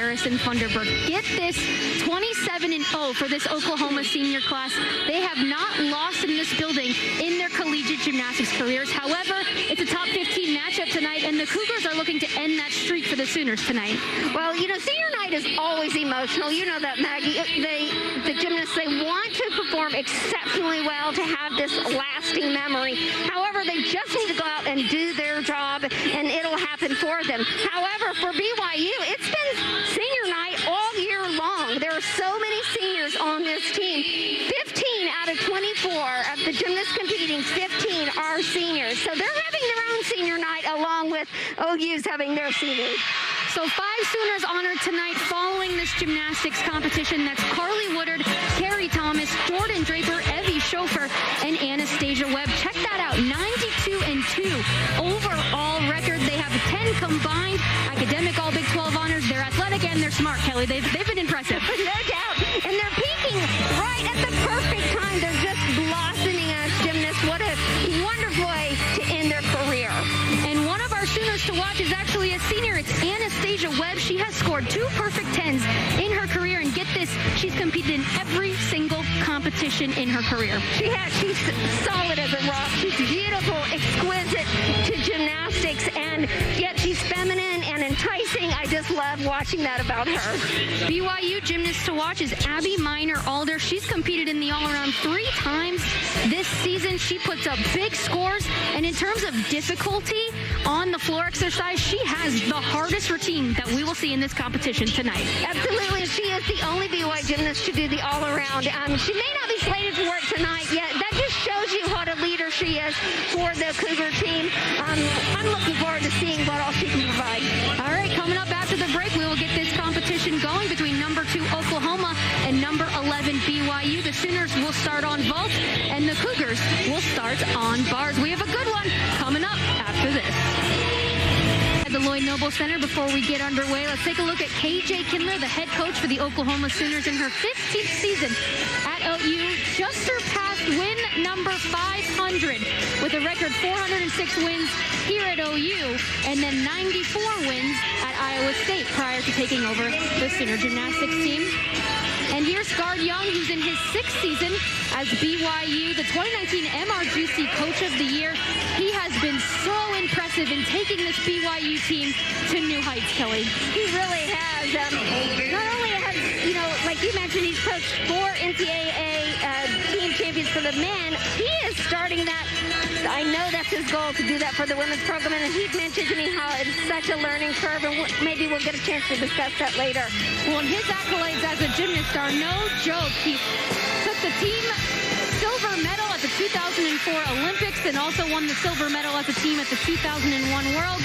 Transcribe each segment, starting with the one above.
Harrison Funderburg. Get this, 27-0 for this Oklahoma senior class. They have not lost in this building in their collegiate gymnastics careers. However, it's a top 15 matchup tonight, and the Cougars are looking to end that streak for the Sooners tonight. Well, you know, senior night is always emotional. You know that, Maggie. The gymnasts, they want to perform exceptionally well to have this lasting memory. However, they just need to go out and do their job, and it'll happen for them. However, for BYU, it's been senior night all year long. There are so many seniors on this team. 15 out of 24 of the gymnasts competing, 15 are seniors. So they're having their own senior night along with OU's having their seniors. So 5 Sooners honored tonight following this gymnastics competition. That's Carly Woodard, Carrie Thomas, Jordan Draper, Evie Schofer, and Anastasia Webb. Check that out, 92-2 overall record. They have 10 combined academic all Big 12 honors. They're athletic and they're smart, Kelly. They've been impressive. No doubt. And they're peaking right at the perfect time. They're just blossoming as gymnasts. What a wonderful way to end their career. And one of our Sooners to watch is actually a senior. It's Anastasia Webb. She has scored 2 perfect 10s in her career. And get this, she's competed in every single competition in her career. She's solid as a rock. She's beautiful, exquisite to gymnastics, and yet she's feminine and enticing. I just love watching that about her. BYU gymnast to watch is Abby Miner-Alder. She's competed in the all-around 3 times this season. She puts up big scores, and in terms of difficulty on the floor exercise, she has the hardest routine that we will see in this competition tonight. Absolutely. She is the only BYU gymnast to do the all-around. She may not be slated for work tonight yet. That just shows you what a leader she is for the Cougar team. I'm looking forward to seeing what all she can provide. All right, coming up after the break, we will get this competition going between number 2 Oklahoma and number 11 BYU. The Sooners will start on vault, and the Cougars will start on bars. We have a good one coming up after this. At the Lloyd Noble Center, before we get underway, let's take a look at KJ Kindler, the head coach for the Oklahoma Sooners in her 15th season at OU. Just surpassed win number 500 with a record 406 wins here at OU and then 94 wins at Iowa State prior to taking over the Sooner gymnastics team. And here's Guard Young, who's in his 6th season as BYU, the 2019 MRGC Coach of the Year. He has been so impressive in taking this BYU team to new heights, Kelly. He really has. Not only has, you know, like you mentioned, he's coached 4 NCAA team champions for the men. He is starting that. I know that's his goal, to do that for the women's program. And he mentioned to me how it's such a learning curve, and maybe we'll get a chance to discuss that later. Well, his accolades as a gymnast are no joke. He took the team silver medal at the 2004 Olympics and also won the silver medal as a team at the 2001 World.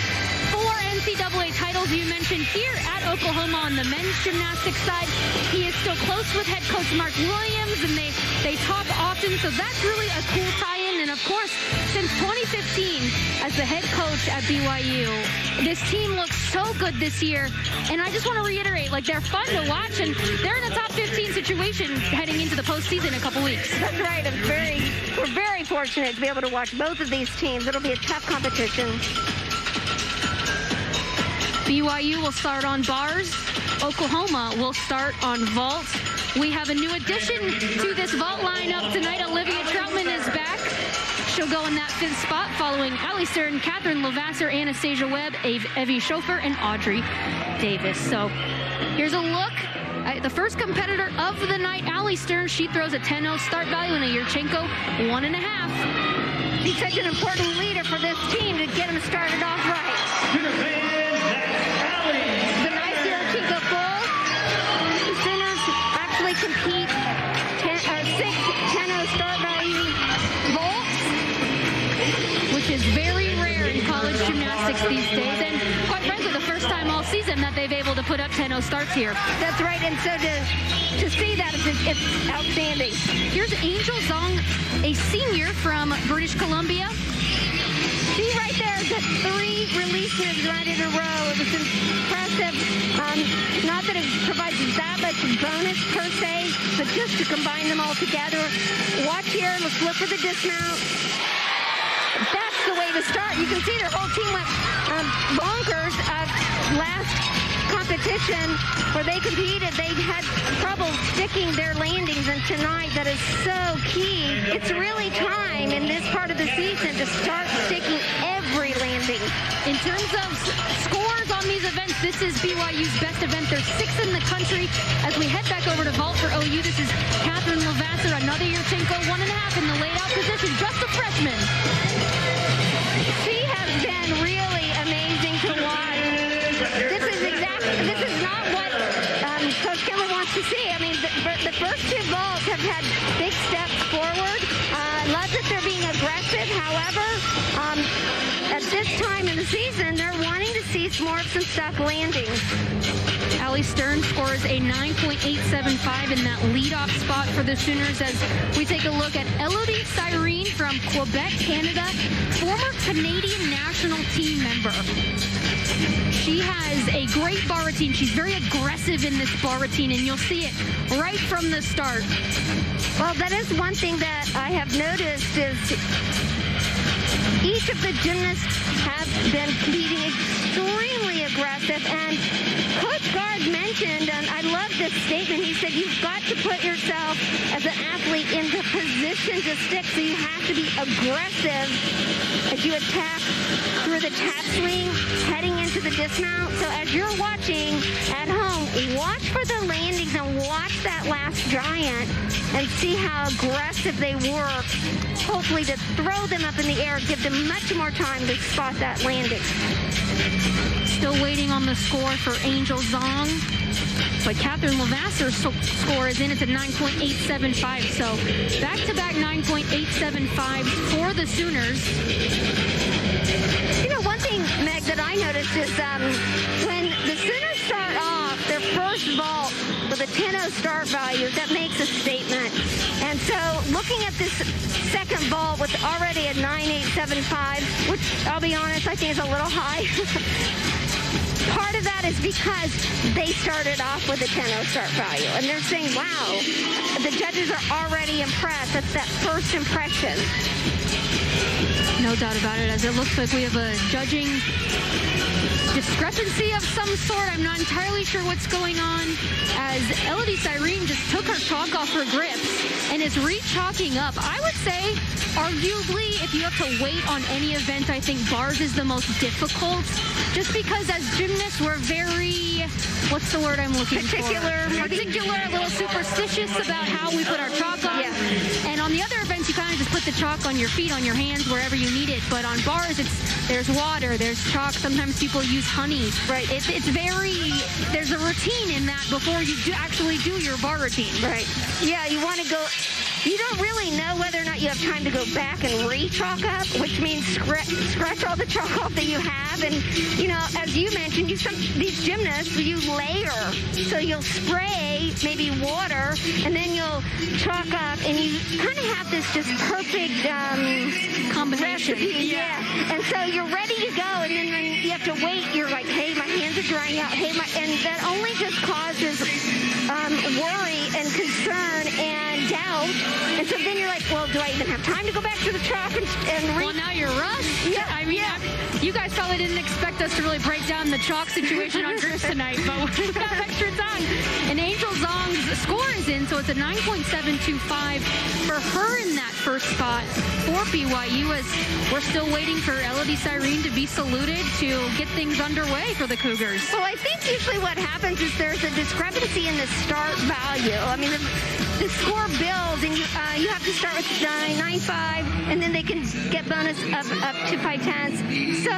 4 NCAA titles you mentioned here at Oklahoma on the men's gymnastics side. He is still close with head coach Mark Williams, and they talk often, so that's really a cool tie-in. And of course, since 2015 as the head coach at BYU, this team looks so good this year. And I just want to reiterate, like, they're fun to watch, and they're in a top 15 situation heading into the postseason in a couple weeks. That's right. We're very fortunate to be able to watch both of these teams. It'll be a tough competition. BYU will start on bars. Oklahoma will start on vault. We have a new addition to this vault lineup tonight. Olivia Troutman is back. She'll go in that 5th spot following Allie Stern, Catherine Lavasser, Anastasia Webb, Evie Schofer, and Audrey Davis. So here's a look at the first competitor of the night, Allie Stern. She throws a 10-0 start value and a Yurchenko 1.5. He's such an important leader for this team to get them started off right. The nice Yurchenko full. The Sooners actually compete 6 10-0 start value vaults, which is very rare in college gymnastics these days, and quite frankly, the first time all season that they've able to put up 10-0 starts here. That's right, and so to see that, it's outstanding. Here's Angel Zong, a senior from British Columbia. See right there, the 3 release moves right in a row. It was impressive. Not that it provides that much bonus per se, but just to combine them all together. Watch here. Let's look for the dismount. That's the way to start. You can see their whole team went bonkers last competition. competition where they competed, they had trouble sticking their landings, and tonight that is so key. It's really time in this part of the season to start sticking every landing. In terms of scores on these events, this is BYU's best event. They're 6th in the country. As we head back over to vault for OU, this is Catherine Lavasser, another Yurchenko, 1.5 in the laid-out position, just a freshman. She has been really amazing to watch. This is not what Coach Keller wants to see. I mean, the first two vaults have had big steps forward. Love that they're being aggressive. However, at this time in the season, they're wanting to see more of some stuck landings. Allie Stern scores a 9.875 in that leadoff spot for the Sooners as we take a look at Elodie Cyrene from Quebec, Canada, former Canadian national team member. She has a great bar routine. She's very aggressive in this bar routine, and you'll see it right from the start. Well, that is one thing that I have noticed is each of the gymnasts have been competing extremely aggressive, and Coach Gard mentioned, and I love this statement, he said you've got to put yourself as an athlete into position to stick, so you have to be aggressive as you attack through the tap swing, heading into the dismount. So as you're watching at home, watch for the landings and watch that last giant and see how aggressive they work, hopefully to throw them up in the air, give them much more time to spot that landing. Still waiting on the score for Angel Zong, but Catherine Lavasser's score is in. It's a 9.875, so back-to-back 9.875s for the Sooners. You know, one thing, Meg, that I noticed is when the Sooners start off their first vault with a 10-0 start value, that makes a statement. And so looking at this second vault with already a 9.875, which I'll be honest, I think is a little high. Part of that is because they started off with a 10-0 start value. And they're saying, wow, the judges are already impressed. That's that first impression. No doubt about it, as it looks like we have a judging discrepancy of some sort. I'm not entirely sure what's going on, as Elodie Cyrene just took her chalk off her grips and is re-chalking up. I would say, arguably, if you have to wait on any event, I think bars is the most difficult, just because as gymnasts, we're very, what's the word I'm looking Particular, for? Particular, a little superstitious about how we put our chalk on. Yeah. And on the other events, you kind of just put the chalk on your feet, on your hands, wherever you need it. But on bars, there's water, there's chalk. Sometimes people use honey. Right. It's very, there's a routine in that before you actually do your bar routine. Right. Yeah, you want to go, you don't really know whether or not you have time to go back and re-chalk up, which means scratch all the chalk off that you have. And, you know, as you mentioned, these gymnasts, you layer. So you'll spray maybe water, and then you'll chalk up, and you kind of have this just perfect combination. Recipe. Yeah. And so you're ready to go, and then when you have to wait, you're like, hey, my hands are drying out. Hey, and that only just causes worry and concern and doubt. And so then you're like, well, do I even have time to go back to the chalk and Well, now you're rushed. Yeah. I mean, you guys probably didn't expect us to really break down the chalk situation on grips tonight, but we've got extra time. And Angel Zong's score is in, so it's a 9.725 for her in that first spot for BYU, as we're still waiting for Elodie Cyrene to be saluted to get things underway for the Cougars. Well, I think usually what happens is there's a discrepancy in the start value. I mean, the score builds, and you have to start with 9.5, and then they can get bonus up to 5/10. So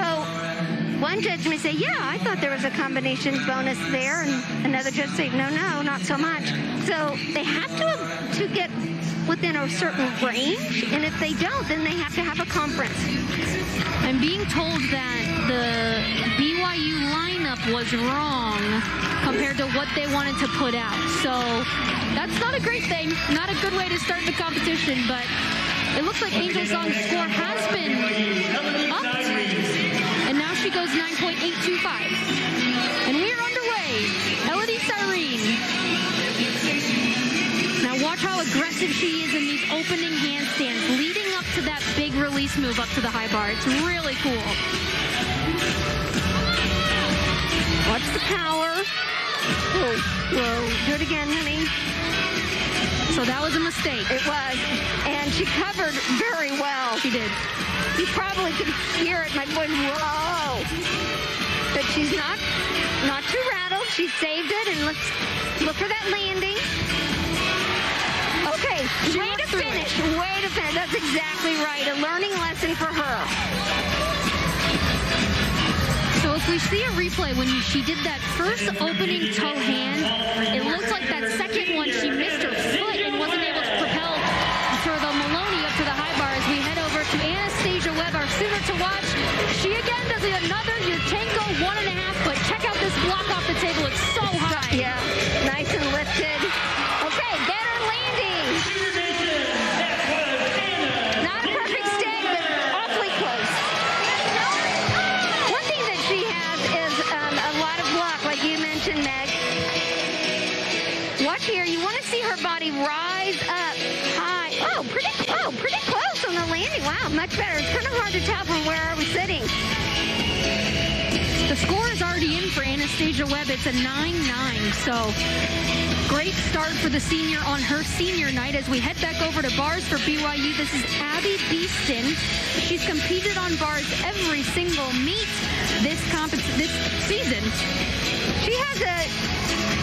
one judge may say, yeah, I thought there was a combination bonus there, and another judge say, no, not so much. So they have to get within a certain range, and if they don't, then they have to have a conference. I'm being told that the BYU lineup was wrong compared to what they wanted to put out. So that's not a great thing, not a good way to start the competition, but it looks like Angel Zong's score has been upped, and now she goes 9.825. And we are underway. Elodie Cyrene. Now watch how aggressive she is in these opening handstands, leading up to that big release move up to the high bar. It's really cool. Watch the power. Whoa, whoa. Do it again, honey. So that was a mistake. It was. And she covered very well. She did. You probably could hear it, my voice. Whoa. But she's not too rattled. She saved it, and let's look for that landing. Okay, way to finish. Way to finish. That's exactly right. A learning lesson for her. So if we see a replay when she did that first opening toe hand, it looks like that second one she missed her foot and wasn't able to propel for the Maloney up to the high bar. As we head over to Anastasia Webb, our Sooner to watch. She again does another Yurchenko 1.5, but check out this block off the table. It's so high. Yeah, nice and lifted. Okay, better landing. Not a perfect stay, but awfully close. One thing that she has is a lot of block, like you mentioned, Meg. Watch here. You want to see her body rise up high. Oh, pretty close on the landing. Wow, much better. It's kind of hard to tell from where are we sitting. The score is already in for Anastasia Webb. It's a 9-9. So great start for the senior on her senior night. As we head back over to bars for BYU, this is Abby Beeston. She's competed on bars every single meet this season. She has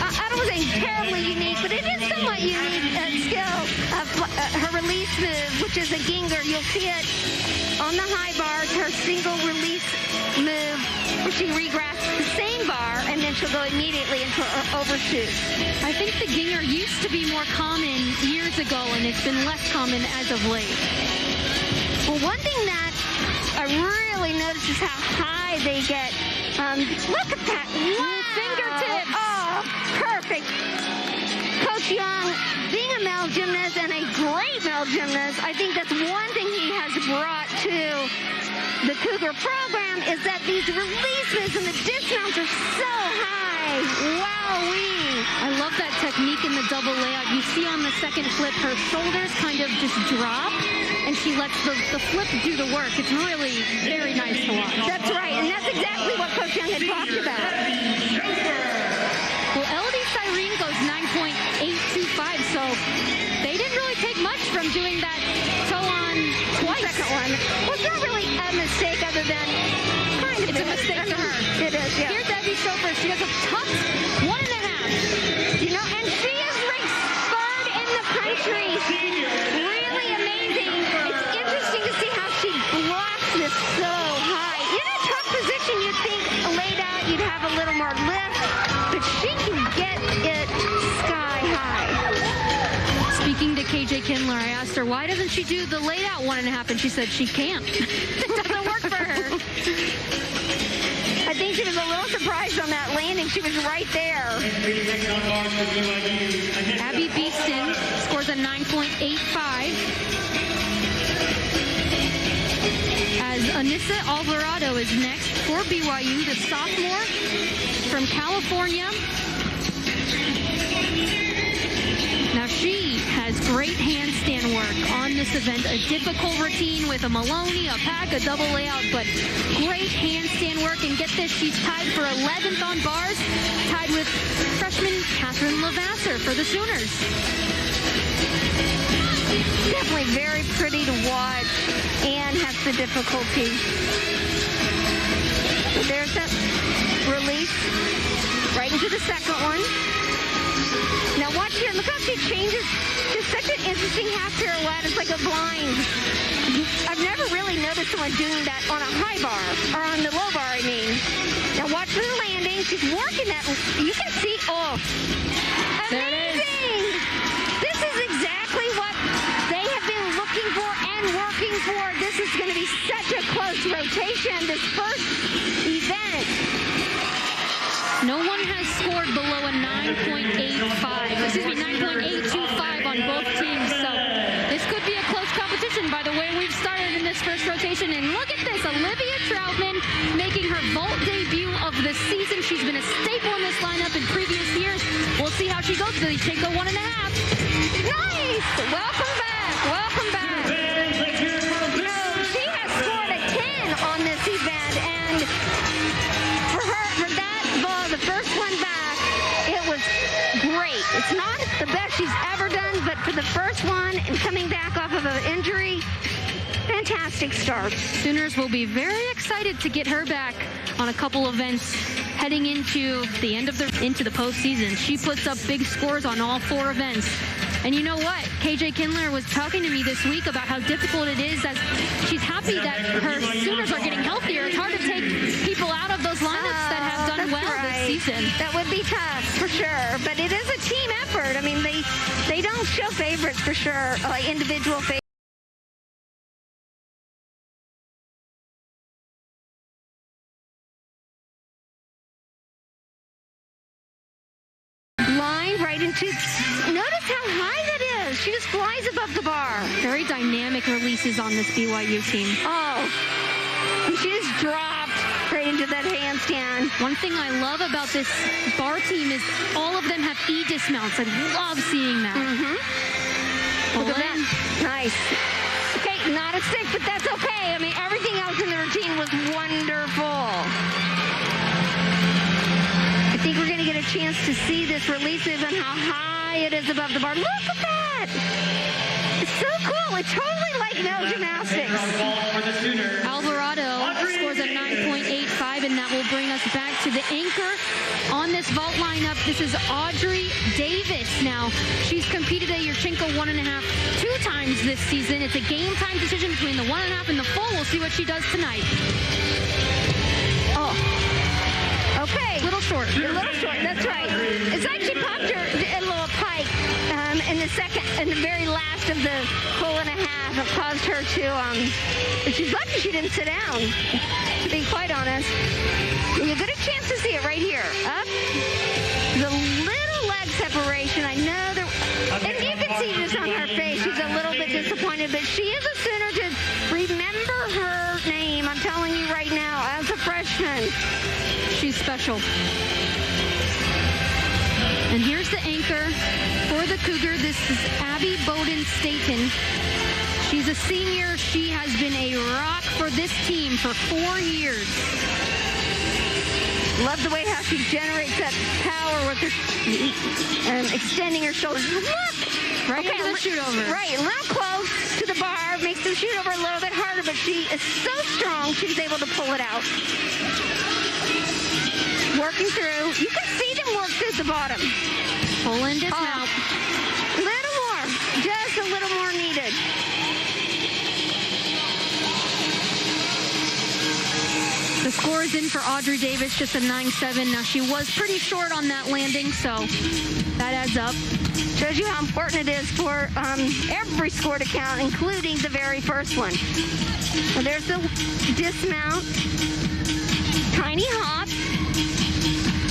I don't want to say terribly unique, but it is somewhat unique skill of her release move, which is a ginger. You'll see it on the high bars, her single release move, where she regrasps the same bar, and then she'll go immediately into her overshoot. I think the ginger used to be more common years ago, and it's been less common as of late. Well, one thing that I really notice is how high they get. Look at that. Wow. Fingertips. Oh, perfect. Coach Young, being a male gymnast and a great male gymnast, I think that's one thing he has brought to the Cougar program is that these releases and the dismounts are so high. Wowee. I love that technique in the double layout. You see on the second flip, her shoulders kind of just drop, and she lets the flip do the work. It's really very nice to watch. That's right, and that's exactly what Coach Young had talked about. Well, LD Cyrene goes 9.825, so they didn't really take much from doing that toe on twice. Second one. Well, it's not really a mistake other than kind of It's a mistake to her. It is, yeah. Here's Debbie Schofer. She has a tucked 1.5. You know, and she is ranked third in the country. Really amazing. It's interesting to see how she blocks this so high. In a tough position, you'd think laid out, you'd have a little more lift, but she can get it sky high. Speaking to KJ Kindler, I asked her, why doesn't she do the laid out 1.5? And she said she can't. It doesn't work for her. I think she was a little surprised on that landing. She was right there. Abby Beeston scores a 9.85. As Anissa Alvarado is next for BYU, the sophomore from California. Now she has great handstand work on this event. A difficult routine with a Maloney, a pack, a double layout, but great handstand work. And get this, she's tied for 11th on bars, tied with freshman Catherine Lavasser for the Sooners. Definitely very pretty to watch and has the difficulty. So there's that release right into the second one. Now watch here. Look how she changes. Just such an interesting half pirouette. It's like a blind. I've never really noticed someone doing that on a high bar, or on the low bar, I mean. Now watch the landing. She's working that. You can see, oh, There it is. amazing. This is exactly what they have been looking for and working for. This is going to be such a close rotation, this first event. No one has scored below a 9.85 on both teams. So this could be a close competition by the way we've started in this first rotation. And look at this, Olivia Troutman making her vault debut of the season. She's been a staple in this lineup in previous years. We'll see how she goes. They take a 1.5. Nice. Welcome back. Welcome back. No, she has scored a 10 on this event. And for her, for that ball, the first one back, it great. It's not the best she's ever done, but for the first one and coming back off of an injury, fantastic start. Sooners will be very excited to get her back on a couple events heading into the end of into the postseason. She puts up big scores on all 4 events. And you know what? KJ Kindler was talking to me this week about how difficult it is, that she's happy that her Sooners are getting healthier. It's hard to take people out of those lineups that have done well this season. That would be tough, for sure. But it is a team effort. I mean, they don't show favorites, for sure, like individual favorites. Line right into, notice how high that is. She just flies above the bar. Very dynamic releases on this BYU team. Oh, and she just dropped right into that handstand. One thing I love about this bar team is all of them have E-dismounts. I love seeing that. Look at that. Nice. Okay, not a stick, but that's okay. I mean, everything else in the routine was wonderful. I think we're going to get a chance to see this releases and how high it is above the bar. Look at that. It's so cool. It's totally like male gymnastics. Alvarado scores a 9.85, and that will bring us back to the anchor on this vault lineup. This is Audrey Davis. Now, she's competed at Yurchenko 1.5 2 times this season. It's a game time decision between the 1.5 and the full. We'll see what she does tonight. Oh. Okay. A little short. A little short, that's right. It's actually popped her a little pike in the very last of the full and a half. It caused her to, she's lucky she didn't sit down, to be quite honest. And you get a chance to see it right here. Up. The little leg separation. I know there, and you can see this on her face. She's a little bit disappointed, but she is a Sooner to remember her name. I'm telling you right now, as a freshman. She's special. And here's the anchor for the Cougar. This is Abby Bowden-Staten. She's a senior. She has been a rock for this team for 4 years. Love the way how she generates that power with her extending her shoulders. Look! Right into the shoot over. Right, a little close to the bar, makes the shoot over a little bit harder, but she is so strong, she's able to pull it out. Working through. You can see them work through the bottom. Pull in dismount. Little more. Just a little more needed. The score is in for Audrey Davis, just a 9.7. Now, she was pretty short on that landing, so that adds up. Shows you how important it is for every score to count, including the very first one. So there's the dismount. Tiny hop.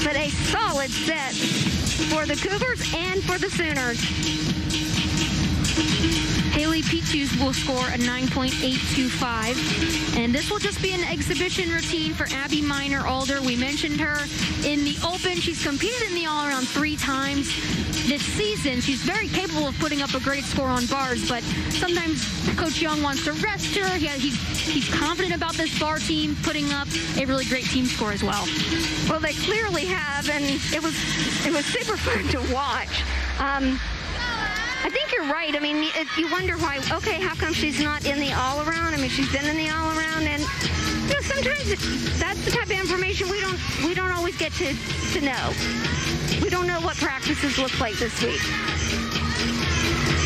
But a solid set for the Cougars and for the Sooners. Haley Pichus will score a 9.825. And this will just be an exhibition routine for Abby Miner-Alder. We mentioned her in the Open. She's competed in the all-around 3 times this season. She's very capable of putting up a great score on bars, but sometimes Coach Young wants to rest her. He's confident about this bar team putting up a really great team score as well. Well, they clearly have, and it was super fun to watch. I think you're right. I mean, you wonder why, okay, how come she's not in the all-around? I mean, she's been in the all-around, and you know, sometimes that's the type of information we don't always get to know. We don't know what practices look like this week.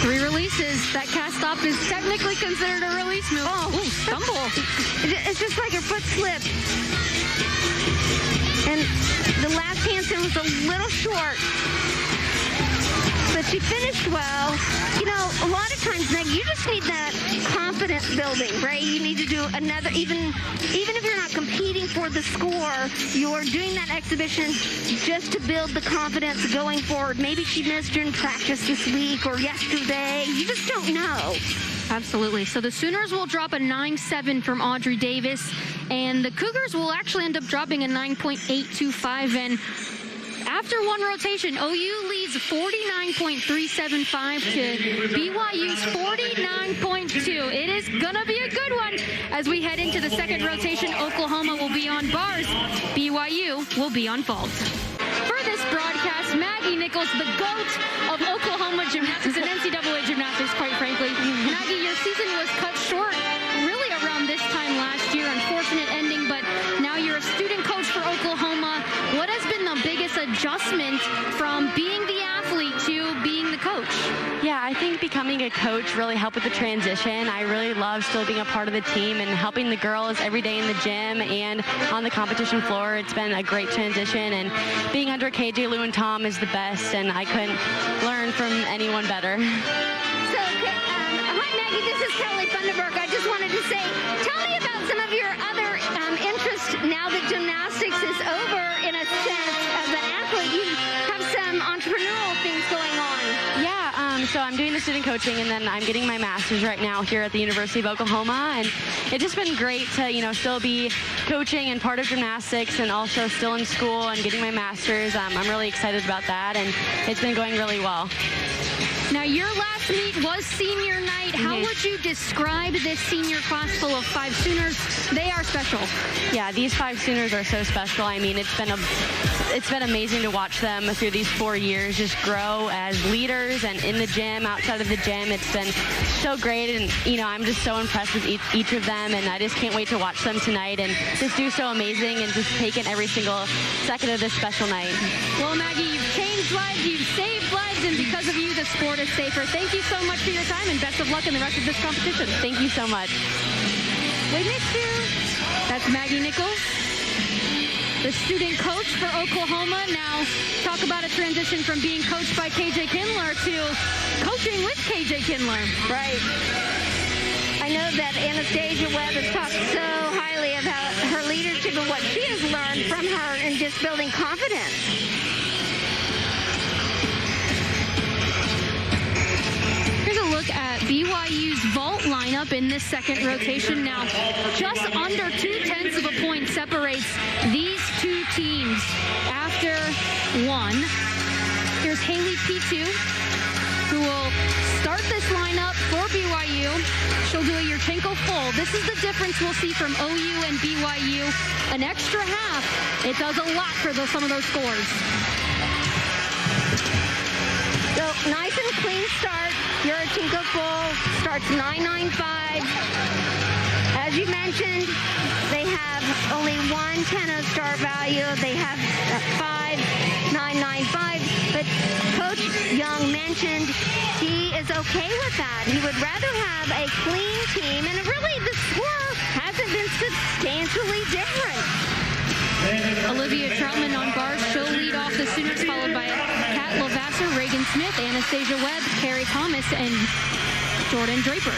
3 releases. That cast off is technically considered a release move. Oh, ooh, stumble. It's just like her foot slipped. And the last handstand was a little short. But she finished well. You know, a lot of times, Meg, you just need that confidence building, right? You need to do another, even if you're not competing for the score, you're doing that exhibition just to build the confidence going forward. Maybe she missed her in practice this week or yesterday. You just don't know. Absolutely. So the Sooners will drop a 9.7 from Audrey Davis, and the Cougars will actually end up dropping a 9.825. And after one rotation, OU leads 49.375 to BYU's 49.2. It is going to be a good one as we head into the second rotation. Oklahoma will be on bars. BYU will be on vault. For this broadcast, Maggie Nichols, the GOAT of Oklahoma gymnastics and NCAA gymnastics, quite frankly. Maggie, your season was cut short really around this time last year. Unfortunate ending, but now you're a student coach for Oklahoma. What has been the biggest adjustment from being the athlete to being the coach? Yeah, I think becoming a coach really helped with the transition. I really love still being a part of the team and helping the girls every day in the gym and on the competition floor. It's been a great transition, and being under KJ, Lou, and Tom is the best, and I couldn't learn from anyone better. So, hi Maggie, this is Kelly Funderburg. I just wanted to say, tell me about some of your other interests now that gymnastics is over. In a sense, as an athlete, you have some entrepreneurial things going on. Yeah, so I'm doing the student coaching, and then I'm getting my master's right now here at the University of Oklahoma, and it's just been great to, still be coaching and part of gymnastics, and also still in school and getting my master's. I'm really excited about that, and it's been going really well. Now, your last meet was senior night. How would you describe this senior class full of 5 Sooners? They are special. Yeah, these 5 Sooners are so special. I mean, it's been amazing to watch them through these 4 years just grow as leaders and in the gym, outside of the gym. It's been so great, and I'm just so impressed with each of them, and I just can't wait to watch them tonight and just do so amazing and just take in every single second of this special night. Well, Maggie, you've changed lives, you've saved lives, and because of you, the sport is safer. Thank you so much for your time, and best of luck in the rest of this competition. Thank you so much. We miss you. That's Maggie Nichols, the student coach for Oklahoma. Now, talk about a transition from being coached by KJ Kindler to coaching with KJ Kindler. Right. I know that Anastasia Webb has talked so highly about her leadership and what she has learned from her in just building confidence. Here's a look at BYU's vault lineup in this second rotation. Now, just under 0.2 of a point separates these two teams after one. Here's Haley P2, who will start this lineup for BYU. She'll do a Yurchenko full. This is the difference we'll see from OU and BYU. An extra half. It does a lot for some of those scores. So, nice and clean start. Yurchenko full starts 9.95. As you mentioned, they have only one 10 start value. They have 5.995. But Coach Young mentioned he is okay with that. He would rather have a clean team, and really the score hasn't been substantially different. Olivia Troutman on bars. She'll lead off the Sooners, followed by Kat Lavasser, Reagan Smith, Anastasia Webb, Carrie Thomas, and Jordan Draper.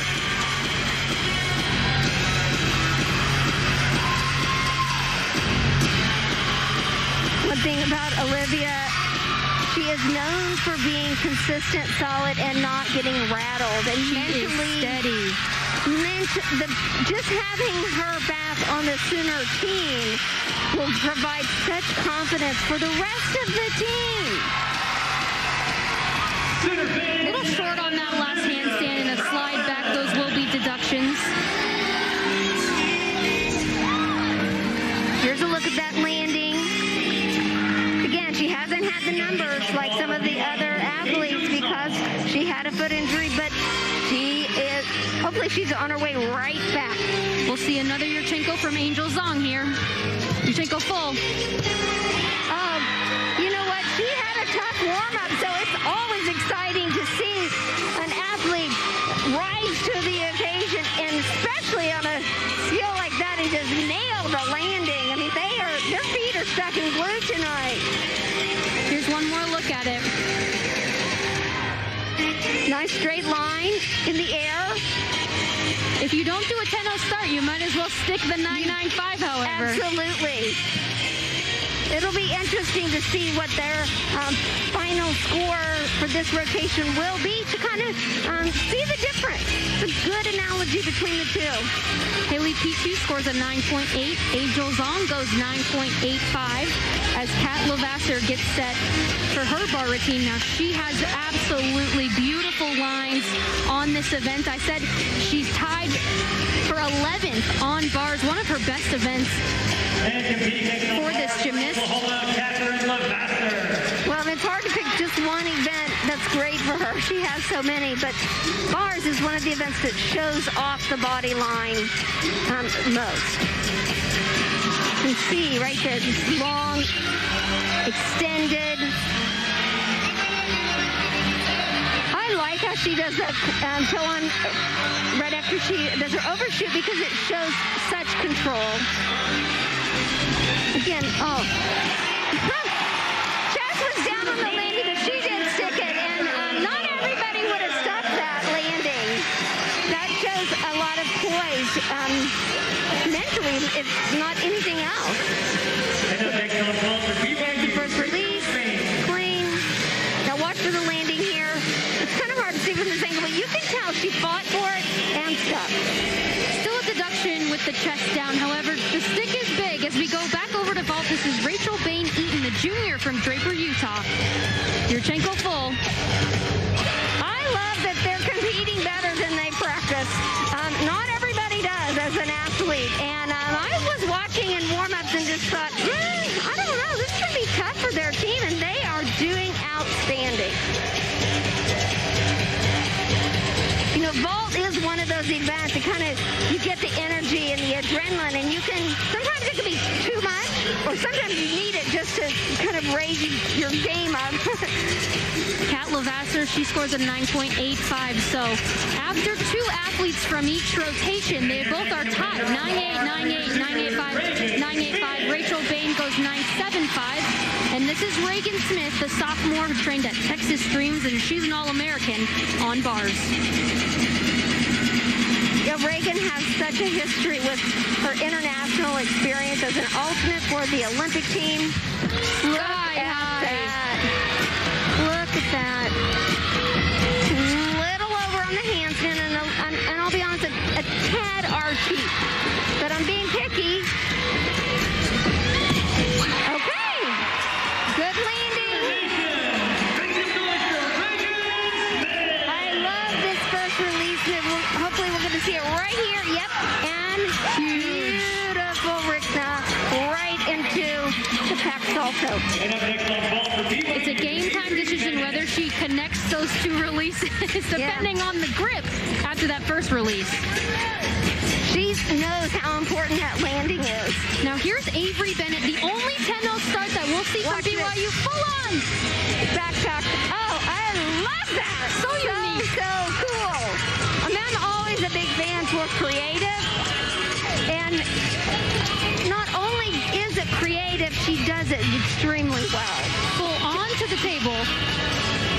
One thing about Olivia, she is known for being consistent, solid, and not getting rattled. And She is steady. Just having her back on the Sooner team will provide such confidence for the rest of the team. A little short on that last handstand and a slide back. Those will be deductions. Here's a look at that landing. Again, she hasn't had the numbers like some of the other athletes because she had a foot injury, but hopefully she's on her way right back. We'll see another Yurchenko from Angel Zong here. Yurchenko full. You know what? She had a tough warm-up, so it's always exciting to see an athlete rise to the occasion, and especially on a skill like that, and just nail the landing. I mean, their feet are stuck in glue tonight. Here's one more look at it. Nice straight line in the air. If you don't do a 10-0 start, you might as well stick the 9.95, however. Absolutely. It'll be interesting to see what their final score for this rotation will be to kind of see the difference. It's a good analogy between the two. Haley P2 scores a 9.8. Angel Zong goes 9.85 as Kat Lavasser gets set for her bar routine. Now, she has absolutely beautiful lines on this event. I said she's tied for 11th on bars, one of her best events for this gymnast. Well, one event that's great for her. She has so many, but bars is one of the events that shows off the body line most. You can see right there, this long, extended. I like how she does that pull on right after she does her overshoot because it shows such control. Again, Jess was down on the landing, but she did stick it, and not everybody would have stuck that landing. That shows a lot of poise mentally, if not anything else. The first release, clean. Now watch for the landing here. It's kind of hard to see from this angle, but you can tell she fought for it and stuck. Still a deduction with the chest down. However, the stick is big. As we go back over to vault, this is Rachel Bain-Eaton, the junior from Draper, Utah. Yurchenko full. I love that they're competing better than they practice. Not everybody does as an athlete. And I was watching in warm-ups and just thought, I don't know, this could be tough for their team, and they are doing outstanding. You know, vault is one of those events that kind of, you get the energy and the adrenaline, and you can, sometimes it can be too much, or sometimes you need it just to kind of raise your game up. Kat Lavasser, she scores a 9.85. So after two athletes from each rotation, they both are tied. 9.8, 9.8, 9.85, 9.85. Rachel Bain goes 9.75. And this is Reagan Smith, the sophomore who trained at Texas Streams, and she's an All-American on bars. Yeah, Reagan has such a history with her international experience as an alternate for the Olympic team. Look at that. Look at that. Little over on the handstand, and I'll be honest, a tad archy. But I'm being picky. Okay. Good landing. I love this first release. Hopefully we're going to see it right here. Yep. And beautiful Rickna right into the pack salto. It's a game time decision whether she connects those two releases, depending on the grip after that first release. She knows how important that landing is. Now here's Avery Bennett, the only 10-0 start that we'll see from BYU. Full on! Backpack. Oh, I love that. So unique. So cool. I mean, I'm always a big fan for creative. And not only is it creative, she does it extremely well. Full on to the table.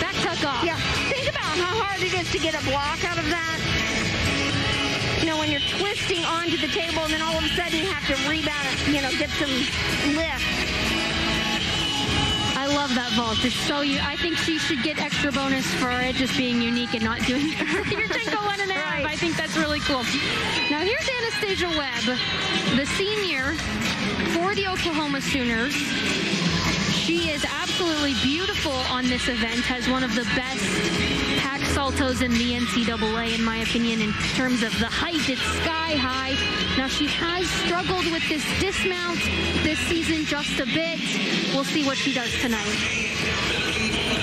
Back tuck off. Yeah, think about how hard it is to get a block out of that. You know, when you're twisting onto the table and then all of a sudden you have to rebound it, you know, get some lift. I love that vault. It's so I think she should get extra bonus for it just being unique and not doing Yurchenko 1.5. Right. I think that's really cool. Now here's Anastasia Webb, the senior for the Oklahoma Sooners. She is absolutely beautiful on this event, has one of the best pack saltos in the NCAA, in my opinion, in terms of the height. It's sky high. Now, she has struggled with this dismount this season just a bit. We'll see what she does tonight.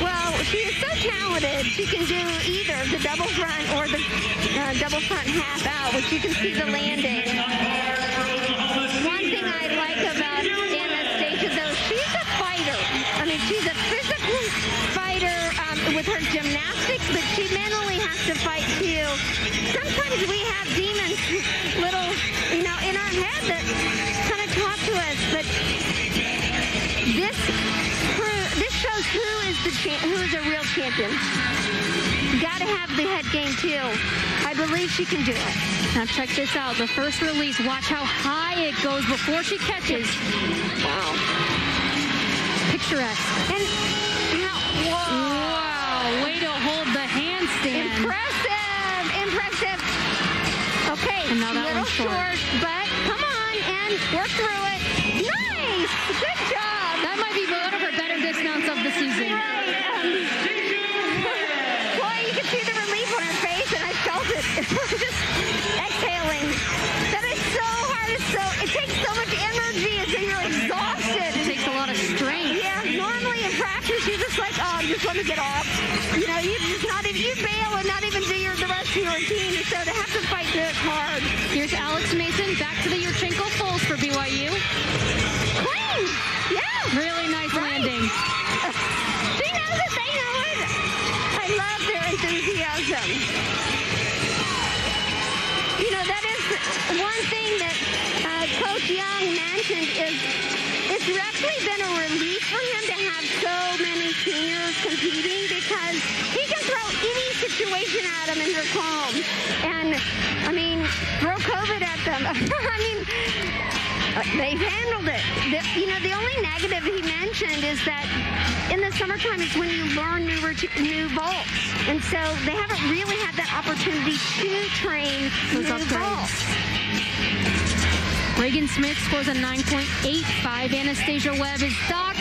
Well, she is so talented. She can do either the double front or the double front half out, which you can see the landing. One thing I like about Anastasia, though, she's a fighter. I mean, she's a physical fighter with her gymnastics, but she mentally has to fight, too. Sometimes we have demons, little, you know, in our head that kind of talk to us, but this shows who is a real champion. You got to have the head game, too. I believe she can do it. Now check this out. The first release, watch how high it goes before she catches. Wow. Picturesque. And now, Wow, way to hold the handstand. Impressive. Okay, And now that little one's short. but come on and work through it. Nice. Good job. That might be one of her better dismounts of the season. Right. Boy, you can see the relief on her face, and I felt it. Just exhaling. That is so hard. It takes so much energy, and so you're exhausted. It takes a lot of strength. Yeah, normally in practice, you're just like, oh, I just want to get off. You know, you bail and not even do the rest of your routine. So to have to fight through it's hard. Here's Alex Mason back to the Yurchenko fulls for BYU. Clean. Yeah. Really nice landing. She knows it. They know it. I love their enthusiasm. You know, that is one thing that Coach Young mentioned is it's actually been a relief for him to have so many seniors competing because he can throw any situation at them and they're calm. And, I mean, throw COVID at them. I mean, they've handled it. The only negative he mentioned is that in the summertime is when you learn new vaults. And so they haven't really had that opportunity to train new vaults. Reagan Smith scores a 9.85. Anastasia Webb is docked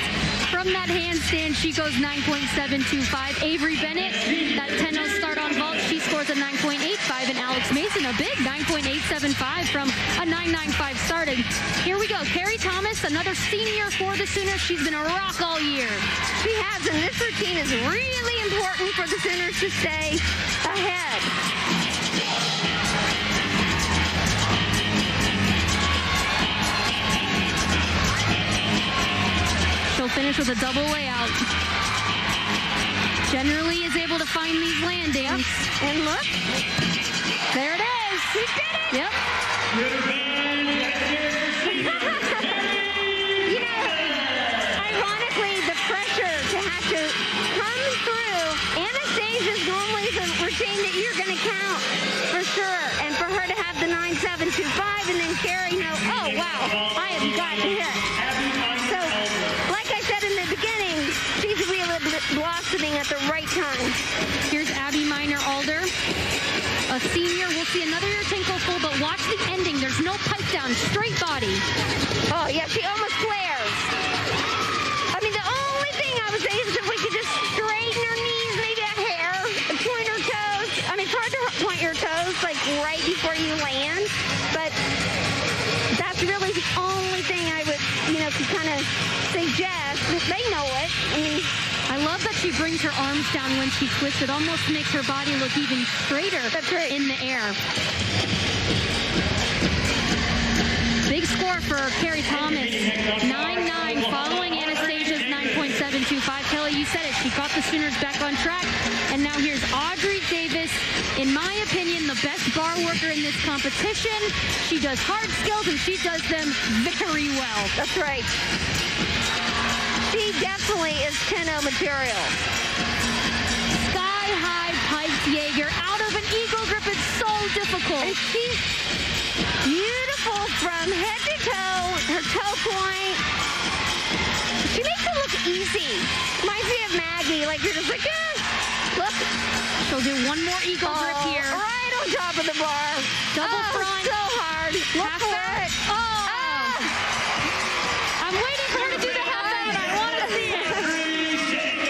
from that handstand. She goes 9.725. Avery Bennett, that 10-0 start on vault, she scores a 9.85. And Alex Mason, a big 9.875 from a 9.95 start. And here we go. Carrie Thomas, another senior for the Sooners. She's been a rock all year. She has, and this routine is really important for the Sooners to stay ahead. She'll finish with a double layout. Generally is able to find these landings. Yep. And look, there it is. She did it. Yep. You know, ironically, the pressure to have to come through, Anastasia's normally the routine that you're going to count for sure. And for her to have the 9.725 and then Carrie know, oh, wow, I have got to hit. So, like I said in the beginning, she's really blossoming at the right time. Here's Abby Minor-Alder, a senior. We'll see another Yurchenko full, but watch the ending. There's no pipe down, straight body. Oh, yeah, she almost flares. I mean, the only thing I would say is if we could just straighten her knees, maybe a hair, point her toes. I mean, it's hard to point your toes, like, right before you land, but that's really the only thing I would, to kind of suggest. They know it. I mean, I love that she brings her arms down when she twists. It almost makes her body look even straighter in the air. Big score for Carrie Thomas, 9.9, following Anastasia's 9.725. Kelly, you said it. She got the Sooners back on track. And now here's Audrey Davis, in my opinion, the best bar worker in this competition. She does hard skills, and she does them very well. That's right. She definitely is 10-0 material. Sky-high pipes Jaeger out of an eagle grip. It's so difficult. And she's beautiful from head to toe, her toe point. She makes it look easy. Reminds me of Maggie. Like, you're just like, look. She'll do one more eagle grip here. Right on top of the bar. Double front. So hard. Look for it. I'm waiting for her to do the half out. I want to see it.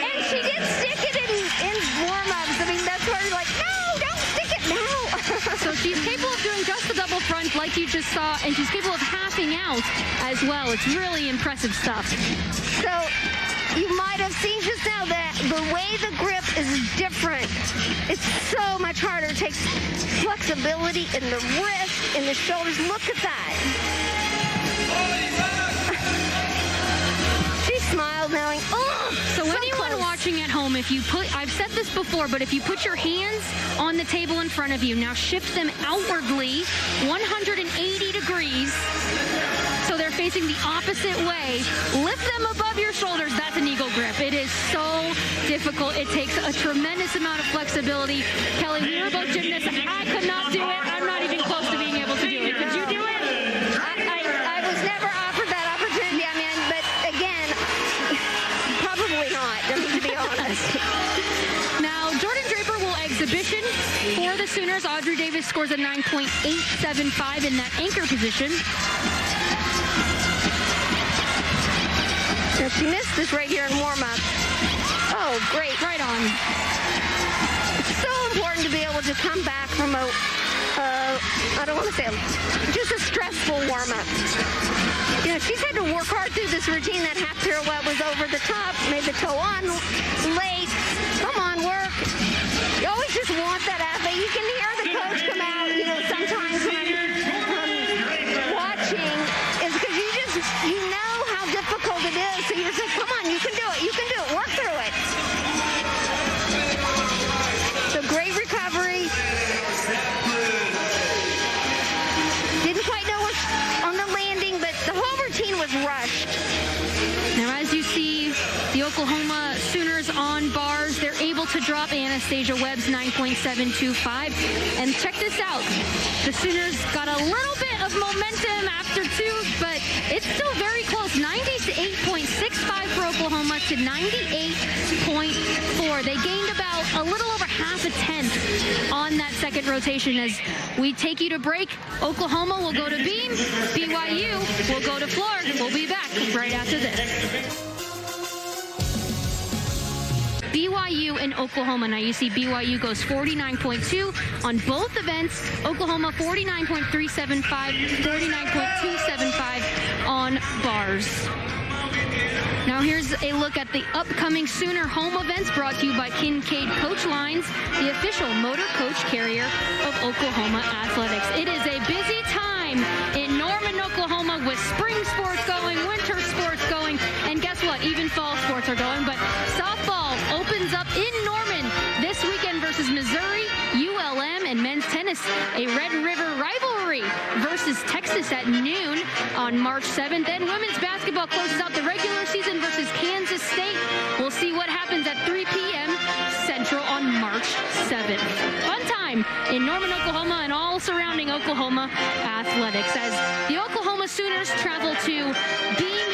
And she did stick it in warm-ups. I mean, that's where you're like, no, don't stick it now. So she's capable of doing just the double front like you just saw, and she's capable of halving out as well. It's really impressive stuff. So you might have seen just now that the way the grip is different. It's so much harder. It takes flexibility in the wrist, in the shoulders. Look at that. She smiled knowing, so anyone watching at home, I've said this before, but if you put your hands on the table in front of you, now shift them outwardly 180 degrees so they're facing the opposite way. Lift them above your shoulders. That's an eagle grip. It is so difficult. It takes a tremendous amount of flexibility. Kelly, we were both gymnasts. I could not do it. I'm not even close to being able to do it. Could you do it? I was never offered that opportunity. I mean, but again, probably not, to be honest. Now, Jordan Draper will exhibition for the Sooners. Audrey Davis scores a 9.875 in that anchor position. So she missed this right here in warm-up. Oh, great. Right on. It's so important to be able to come back from a I don't want to say, just a stressful warm-up. You know, she's had to work hard through this routine. That half pirouette was over the top, made the toe on late. Come on, work. You always just want that athlete. You can hear the coach come out, you know, sometimes when I'm watching, is because you know how difficult it is. So you're just, come on, you can do it. You can do it. Work through it. So great recovery. Didn't quite know what's on the landing, but the whole routine was rushed. Now, as you see, the Oklahoma Sooners on bars, they're able to drop Anastasia Webb's 9.725. And check this out. The Sooners got a little bit of momentum after two, but it's still very close. 98.65 for Oklahoma to 98.4. They gained about a little over half a tenth on that second rotation. As we take you to break, Oklahoma will go to beam, BYU will go to floor. We'll be back right after this. BYU and Oklahoma. Now you see BYU goes 49.2 on both events. Oklahoma 49.375, 49.275 on bars. Now here's a look at the upcoming Sooner home events brought to you by Kincaid Coach Lines, the official motor coach carrier of Oklahoma Athletics. It is a busy time in Norman, Oklahoma, with spring sports going, winter sports going, and guess what? Even fall sports are going. But softball opens up in Norman this weekend versus Missouri, ULM, and men's tennis, a Red River rivalry versus Texas at noon on March 7th. Then women's basketball closes out the regular season versus Kansas State. We'll see what happens at 3 p.m. Central on March 7th. Fun time in Norman, Oklahoma, and all surrounding Oklahoma athletics as the Oklahoma Sooners travel to Beam.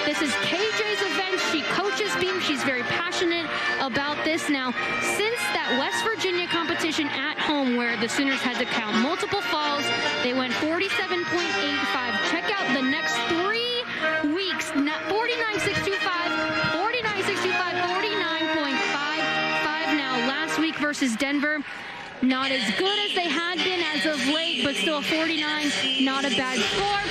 This is KJ's event. She coaches Beam. She's very passionate about this. Now, since that West Virginia competition at home where the Sooners had to count multiple falls, they went 47.85. Check out the next 3 weeks. 49.625, 49.625, 49.55. Now, last week versus Denver, not as good as they had been as of late, but still 49, not a bad score.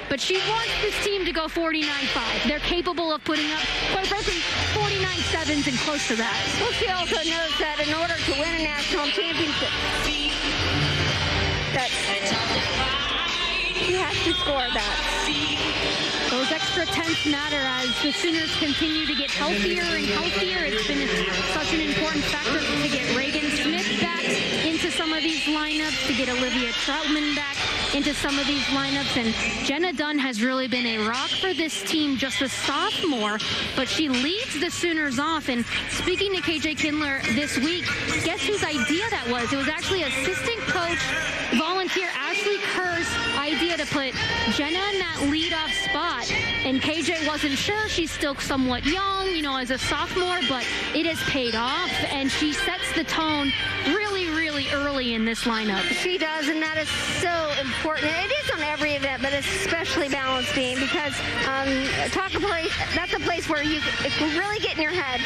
But she wants this team to go 49.5. They're capable of putting up, quite frankly, 49.7s and close to that. Well, she also knows that in order to win a national championship, that she has to score that. Those extra tenths matter as the Sooners continue to get healthier and healthier. It's been such an important factor to get Reagan Smith back into some of these lineups, to get Olivia Troutman back into some of these lineups. And Jenna Dunn has really been a rock for this team, just a sophomore, but she leads the Sooners off. And speaking to KJ Kindler this week, guess whose idea that was? It was actually assistant coach, volunteer Ashley Kerr's idea to put Jenna in that leadoff spot. And KJ wasn't sure. She's still somewhat young, you know, as a sophomore, but it has paid off. And she sets the tone really, really early in this lineup. She does, and that is so important. It is on every event, but especially balance beam, because that's a place where it can really get in your head.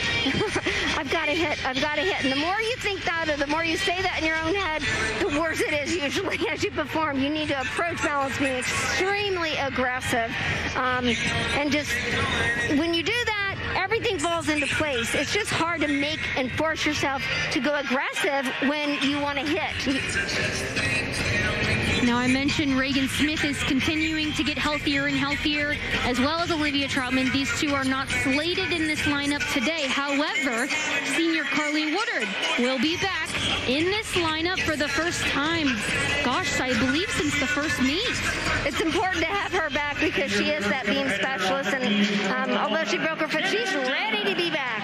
I've got to hit. I've got to hit. And the more you think that, or the more you say that in your own head, the worse it is usually as you perform. You need to approach balance being extremely aggressive. And just when you do that, everything falls into place. It's just hard to make and force yourself to go aggressive when you want to hit. Now, I mentioned Reagan Smith is continuing to get healthier and healthier, as well as Olivia Troutman. These two are not slated in this lineup today. However, senior Carly Woodard will be back in this lineup for the first time, gosh, I believe since the first meet. It's important to have her back because she is that beam specialist, and although she broke her foot, she's ready to be back.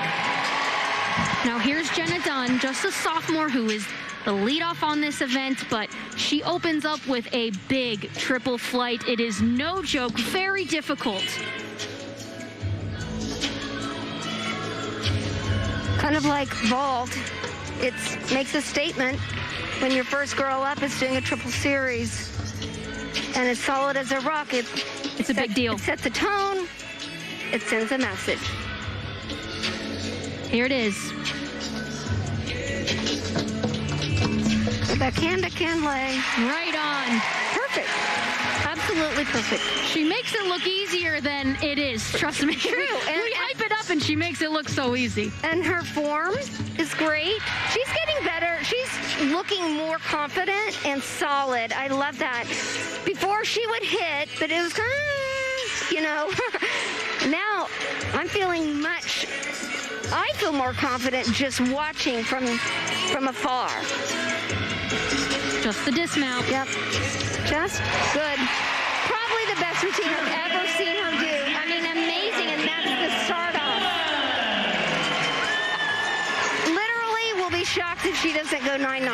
Now, here's Jenna Dunn, just a sophomore who is the leadoff on this event, but she opens up with a big triple flight. It is no joke, very difficult. Kind of like vault, it makes a statement when your first girl up is doing a triple series, and as solid as a rock. It's a big deal. It sets a tone. It sends a message. Here it is. The backhand can lay. Right on. Perfect. Absolutely perfect. She makes it look easier than it is. Trust me. True. We hype it up and she makes it look so easy. And her form is great. She's getting better. She's looking more confident and solid. I love that. Before she would hit, but it was kind of, you know. Now I'm feeling I feel more confident just watching from afar. Just the dismount. Yep. Just good. Probably the best routine I've ever seen her do. I mean, amazing, and that's the start off. Literally, we'll be shocked if she doesn't go 9-9.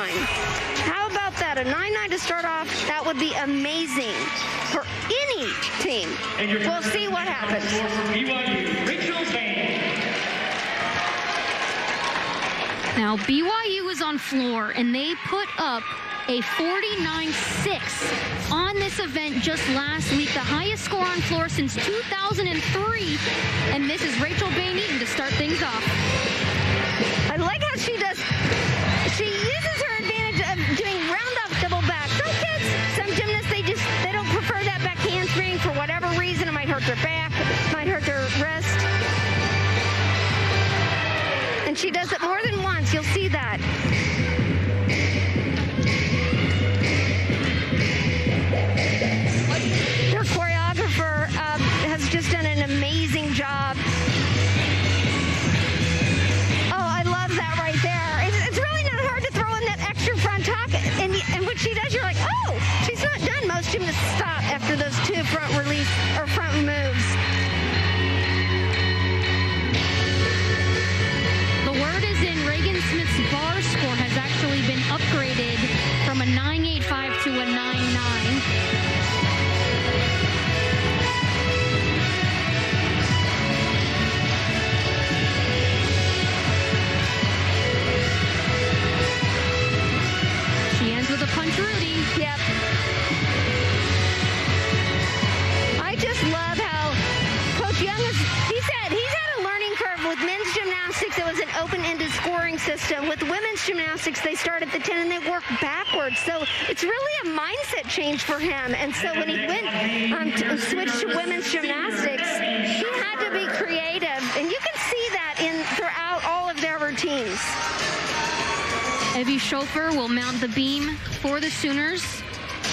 How about that? A 9-9 to start off, that would be amazing for any team. We'll see what happens. Now, BYU is on floor, and they put up a 49-6 on this event just last week, the highest score on floor since 2003. And this is Rachel Bain-Eaton to start things off. I like how she uses her advantage of doing round-off double back. Some gymnasts, they don't prefer that back handspring for whatever reason. It might hurt their back, might hurt their wrist. And she does it more than once. You'll see that. Their choreographer has just done an amazing job. Oh, I love that right there. It's really not hard to throw in that extra front tuck. And what she does, you're like, oh, she's not done. Most gymnasts stop after those two front release or front moves. The word is in. Reagan Smith's bar score has actually been upgraded from a 9.85 to a 9.9. With a punch Rudy. Yep. I just love how Coach Young he's had a learning curve with men's gymnastics. It was an open-ended scoring system. With women's gymnastics, they start at the 10 and they work backwards. So it's really a mindset change for him. And so when he went switched to women's gymnastics, he had to be creative. And you can see that throughout all of their routines. Evie Schofer will mount the beam for the Sooners.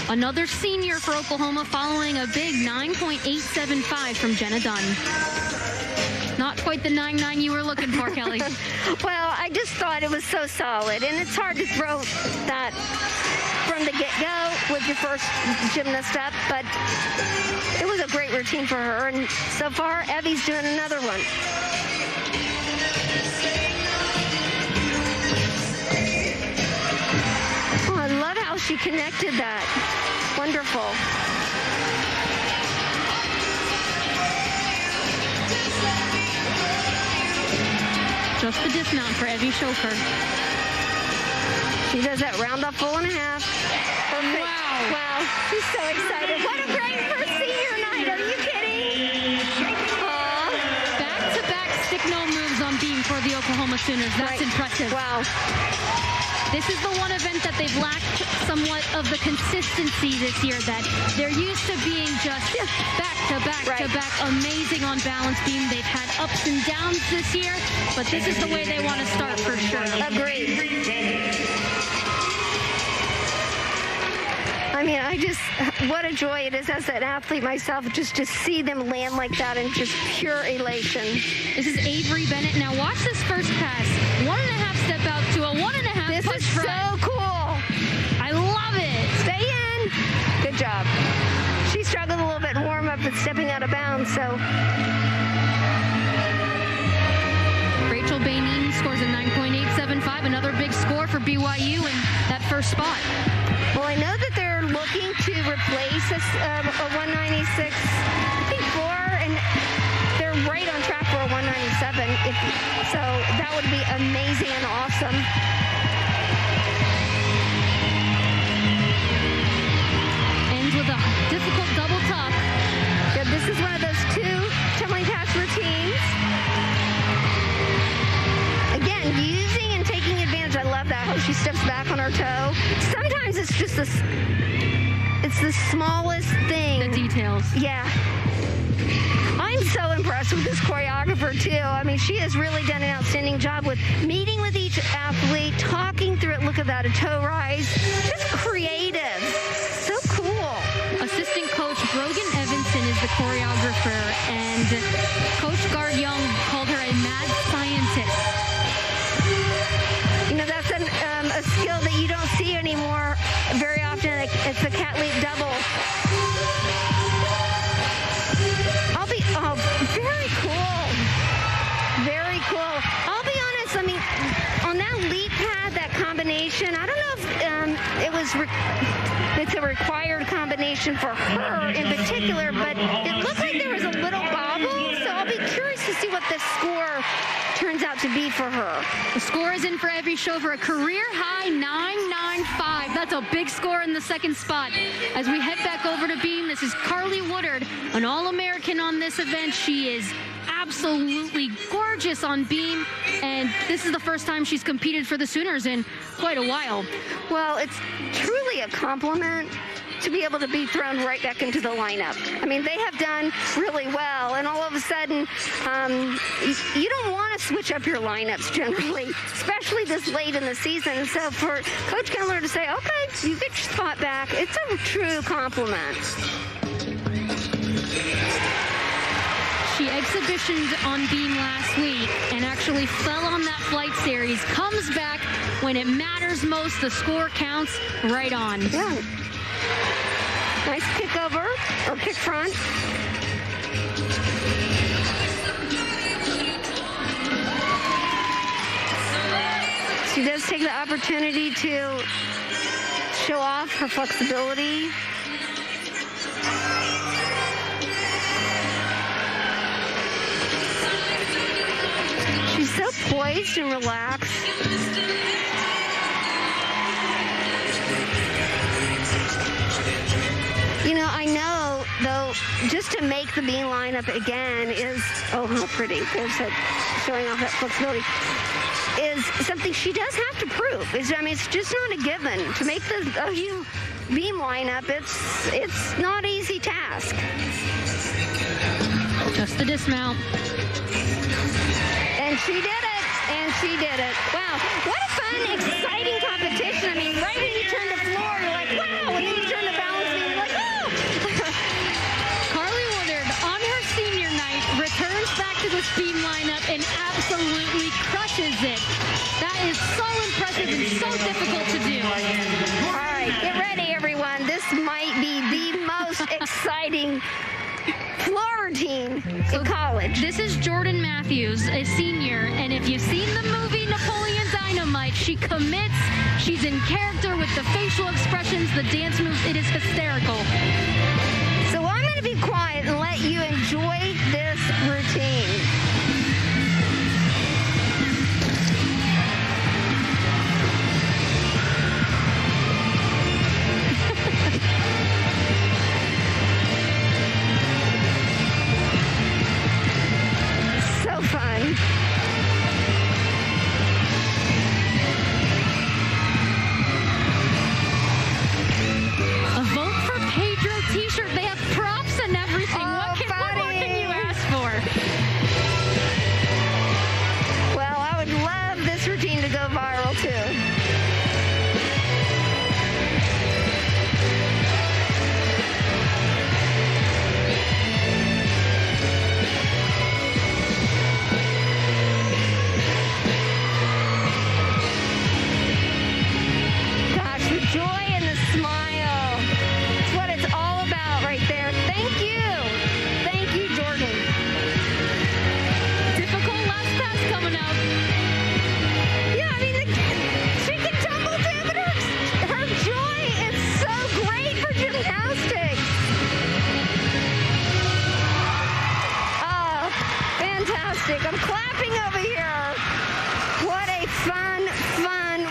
Another senior for Oklahoma following a big 9.875 from Jenna Dunn. Not quite the 9.9 you were looking for, Kelly. Well, I just thought it was so solid, and it's hard to throw that from the get-go with your first gymnast up, but it was a great routine for her, and so far, Evie's doing another one. I love how she connected that. Wonderful. Just the dismount for Evie Schofer. She does that round off full and a half. Perfect. Wow. She's so excited. What a great first senior night. Are you kidding? Back-to-back stick-no moves on beam for the Oklahoma Sooners. That's impressive. Wow. This is the one event that they've lacked somewhat of the consistency this year, that they're used to being just back-to-back, amazing on balance beam. They've had ups and downs this year, but this is the way they want to start for sure. Agreed. I mean, what a joy it is as an athlete myself, just to see them land like that in just pure elation. This is Avery Bennett. Now watch this first pass. 1.5 step out to a 1.5 This push is front. so cool. I love it. Stay in. Good job. She struggled a little bit in warm-up and stepping out of bounds, so. Rachel Bain-Eaton scores a 9.875, another big score for BYU in that first spot. Well, I know that they're looking to replace a 196, I think 4, and they're right on track for a 197. So that would be amazing and awesome. Ends with a difficult double tuck. Good. This is one of those two tumbling pass routines. Again, using and taking advantage. I love that, how she steps back on her toe. Some sometimes it's just it's the smallest thing. The details. Yeah. I'm so impressed with this choreographer, too. I mean, she has really done an outstanding job with meeting with each athlete, talking through it. Look at that, a toe rise. Just creative. So cool. Assistant coach Brogan Evanson is the choreographer, and Coach Gard Young called her a mad scientist. You know, that's a skill that you don't see anymore very often. It's a cat leap double. Very cool. Very cool. I'll be honest, I mean, on that leap pad, that combination, I don't know if it's a required combination for her in particular, but it looked like there was a little bobble, so I'll be curious to see what the score turns out to be for her. The score is in for Evie Show for a career-high 9.95. That's a big score in the second spot. As we head back over to beam, this is Carly Woodard, an All-American on this event. She is absolutely gorgeous on beam, and this is the first time she's competed for the Sooners in quite a while. Well, it's truly a compliment to be able to be thrown right back into the lineup. I mean, they have done really well, and all of a sudden, you don't want to switch up your lineups generally, especially this late in the season. So for Coach Kendler to say, okay, you get your spot back, it's a true compliment. She exhibitioned on beam last week and actually fell on that flight series, comes back when it matters most, the score counts right on. Yeah. Nice kick over, or kick front. She does take the opportunity to show off her flexibility. She's so poised and relaxed. You know, I know, though, just to make the beam lineup again is, oh, how pretty. There's that, showing off that flexibility, is something she does have to prove. I mean, it's just not a given. To make the OU beam lineup, it's not an easy task. Just the dismount. And she did it. And she did it. Wow. What a fun, exciting competition. I mean, right when you turn the floor, you're like, wow. And then you turn the balance beam, you're like, oh. Carly Woodard, on her senior night, returns back to the beam lineup and absolutely crushes it. That is so impressive and so difficult to do. All right, get ready, everyone. This might be the most exciting floor routine in college. This is Jordan Matthews, a senior, and if you've seen the movie Napoleon Dynamite, she commits, she's in character with the facial expressions, the dance moves, it is hysterical. So I'm going to be quiet and let you enjoy this routine. So fun. A vote for Pedro t-shirt. They have props and everything. Oh, What more can you ask for? Well, I would love this routine to go viral, too. Gosh, the joy and the smile. It's what it's all about right there. Thank you. Thank you, Jordan. Difficult last pass coming up. Yeah, I mean, she can tumble too, but her joy is so great for gymnastics. Oh, fantastic. I'm clapping over here. What a fun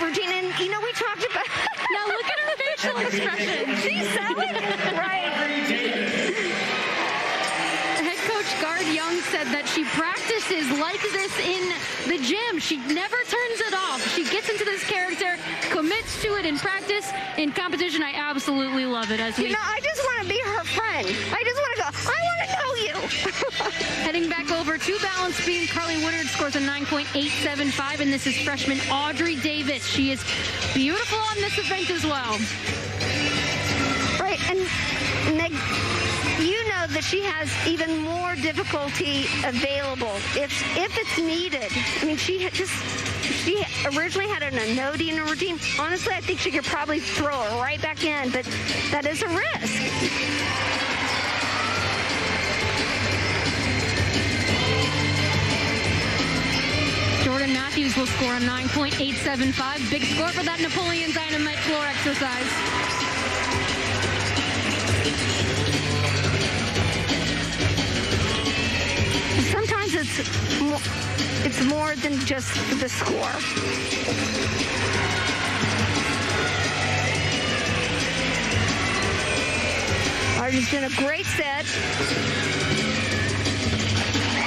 routine. And, you know, we talked about... Now look at her facial expression. She's selling it. Right. Head coach Gard Jared Young said that she practices like this in the gym. She never turns it off. She gets into this character, commits to it in practice. In competition, I absolutely love it. You know, I just want to be her friend. I just want to go, I want to know you. Heading back over to balance beam, Carly Woodard scores a 9.875, and this is freshman Audrey Davis. She is beautiful on this event as well. Right, and Meg, you know that she has even more difficulty available if it's needed. I mean, she originally had an anode in her routine. Honestly, I think she could probably throw it right back in, but that is a risk. Jordan Matthews will score a 9.875. Big score for that Napoleon Dynamite floor exercise. Sometimes it's more than just the score. Artie's done a great set.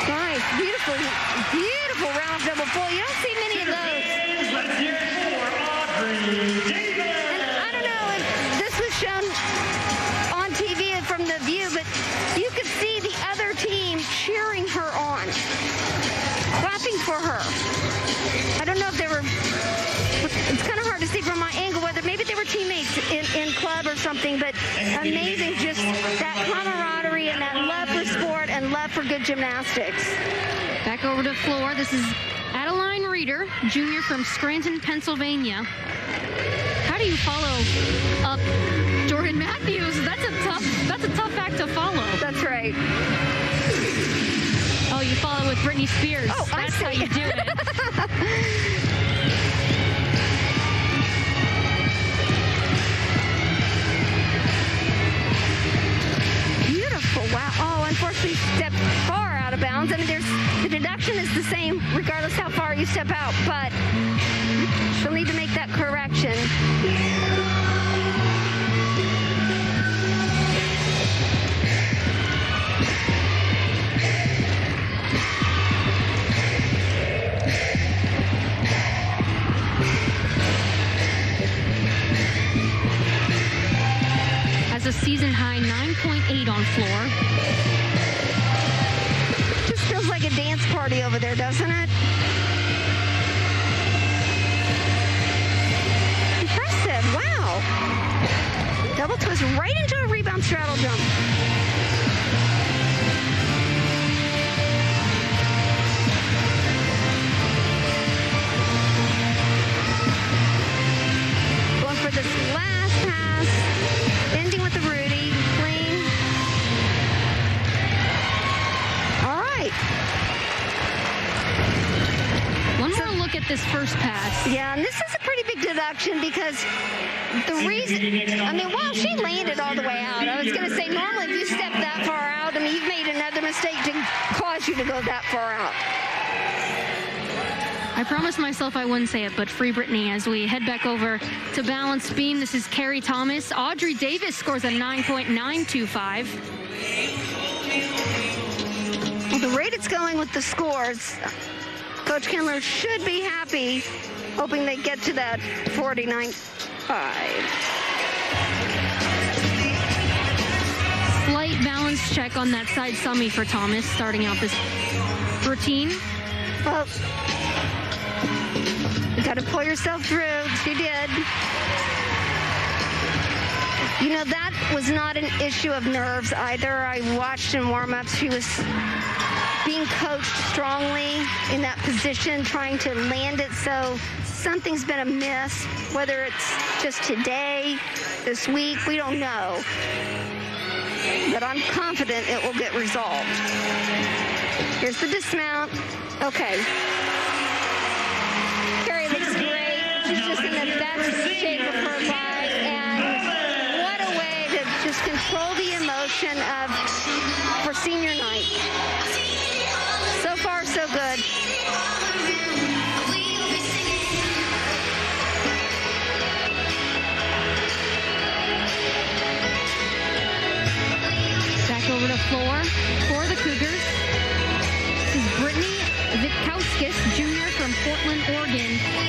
Nice, beautiful, beautiful round double full. You don't see many of those. Let's hear it for Audrey Davis. And I don't know if this was shown on TV from the view, but you could see the other team cheering her on, clapping for her. I don't know if they were, it's kind of hard to see from my angle whether maybe they were teammates in club or something, but amazing just that camaraderie and that love for sport and love for good gymnastics. Back over to floor. This is Adeline Reeder, junior from Scranton, Pennsylvania. How do you follow up Jordan Matthews? That's a tough act to follow. That's right. Oh, you follow with Britney Spears. Oh, that's how you do it. Beautiful. Wow. Oh, unfortunately, stepped far out of bounds. I mean, the deduction is the same regardless how far you step out, but she'll need to make that correction. Has a season high 9.8 on floor. Just feels like a dance party over there, doesn't it? Impressive. Wow. Double twist right into a rebound straddle jump. Going for this last pass. Ending with the Rudy. Clean. All right. One more look at this first pass. Yeah, and this is a pretty big deduction because the reason, I mean, wow, she landed all the way out. I was going to say, normally if you step that far out, I mean, you've made another mistake to cause you to go that far out. I promised myself I wouldn't say it, but free Brittany as we head back over to balance beam. This is Carrie Thomas. Audrey Davis scores a 9.925. Well, the rate it's going with the scores, Coach Kindler should be happy, hoping they get to that 49.5. Slight balance check on that side summy for Thomas starting out this routine. Well, you got to pull yourself through. She did. You know, that was not an issue of nerves either. I watched in warm-ups. She was being coached strongly in that position, trying to land it. So something's been amiss, whether it's just today, this week, we don't know. But I'm confident it will get resolved. Here's the dismount. Okay. Carrie looks great. She's just in the best shape of her life. And what a way to just control the emotion for senior night. So far, so good. Back over to floor for the Cougars.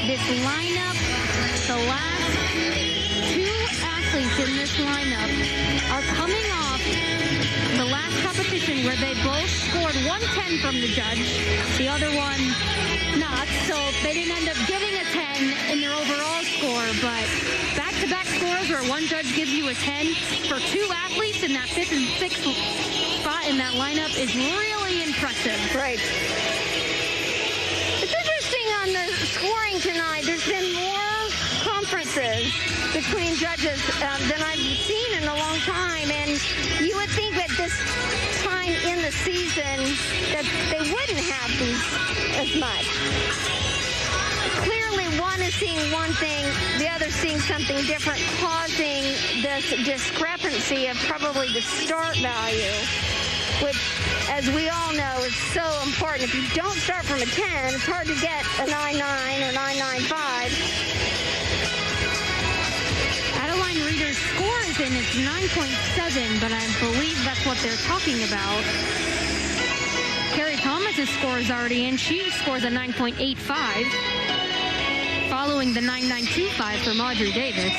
this lineup, the last two athletes in this lineup are coming off the last competition where they both scored 110 from the judge, the other one not, so they didn't end up getting a 10 in their overall score, but back-to-back scores where one judge gives you a 10 for two athletes in that 5th and 6th spot in that lineup is really impressive. Right. It's interesting on the scoring tonight. There's been more conferences between judges than I've seen in a long time, and you would think at this time in the season that they wouldn't have these as much. Clearly, one is seeing one thing, the other seeing something different, causing this discrepancy of probably the start value, which, as we all know, is so important. If you don't start from a 10, it's hard to get a 9.9 or 9.95. Adeline Reeder's score is in, it's 9.7, but I believe that's what they're talking about. Carrie Thomas's score is already in. She scores a 9.85, following the 9.925 from Audrey Davis.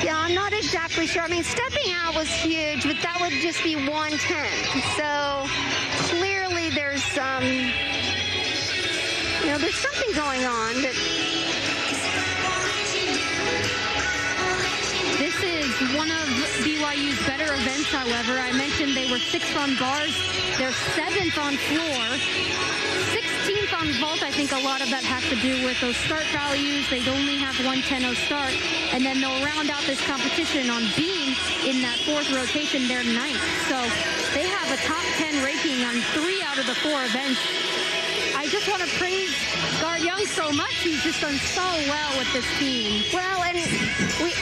Yeah, I'm not exactly sure. I mean, stepping out was huge, but that would just be 1/10. So clearly there's there's something going on that. This is one of BYU's better events, however. I mentioned they were 6th on bars. They're 7th on floor. 16th on vault. I think a lot of that has to do with those start values. They only have 110 start. And then they'll round out this competition on beam in that 4th rotation. They're 9th. So they have a top 10 ranking on 3 out of the 4 events. I just want to praise Gar Young so much. He's just done so well with this team. Well, and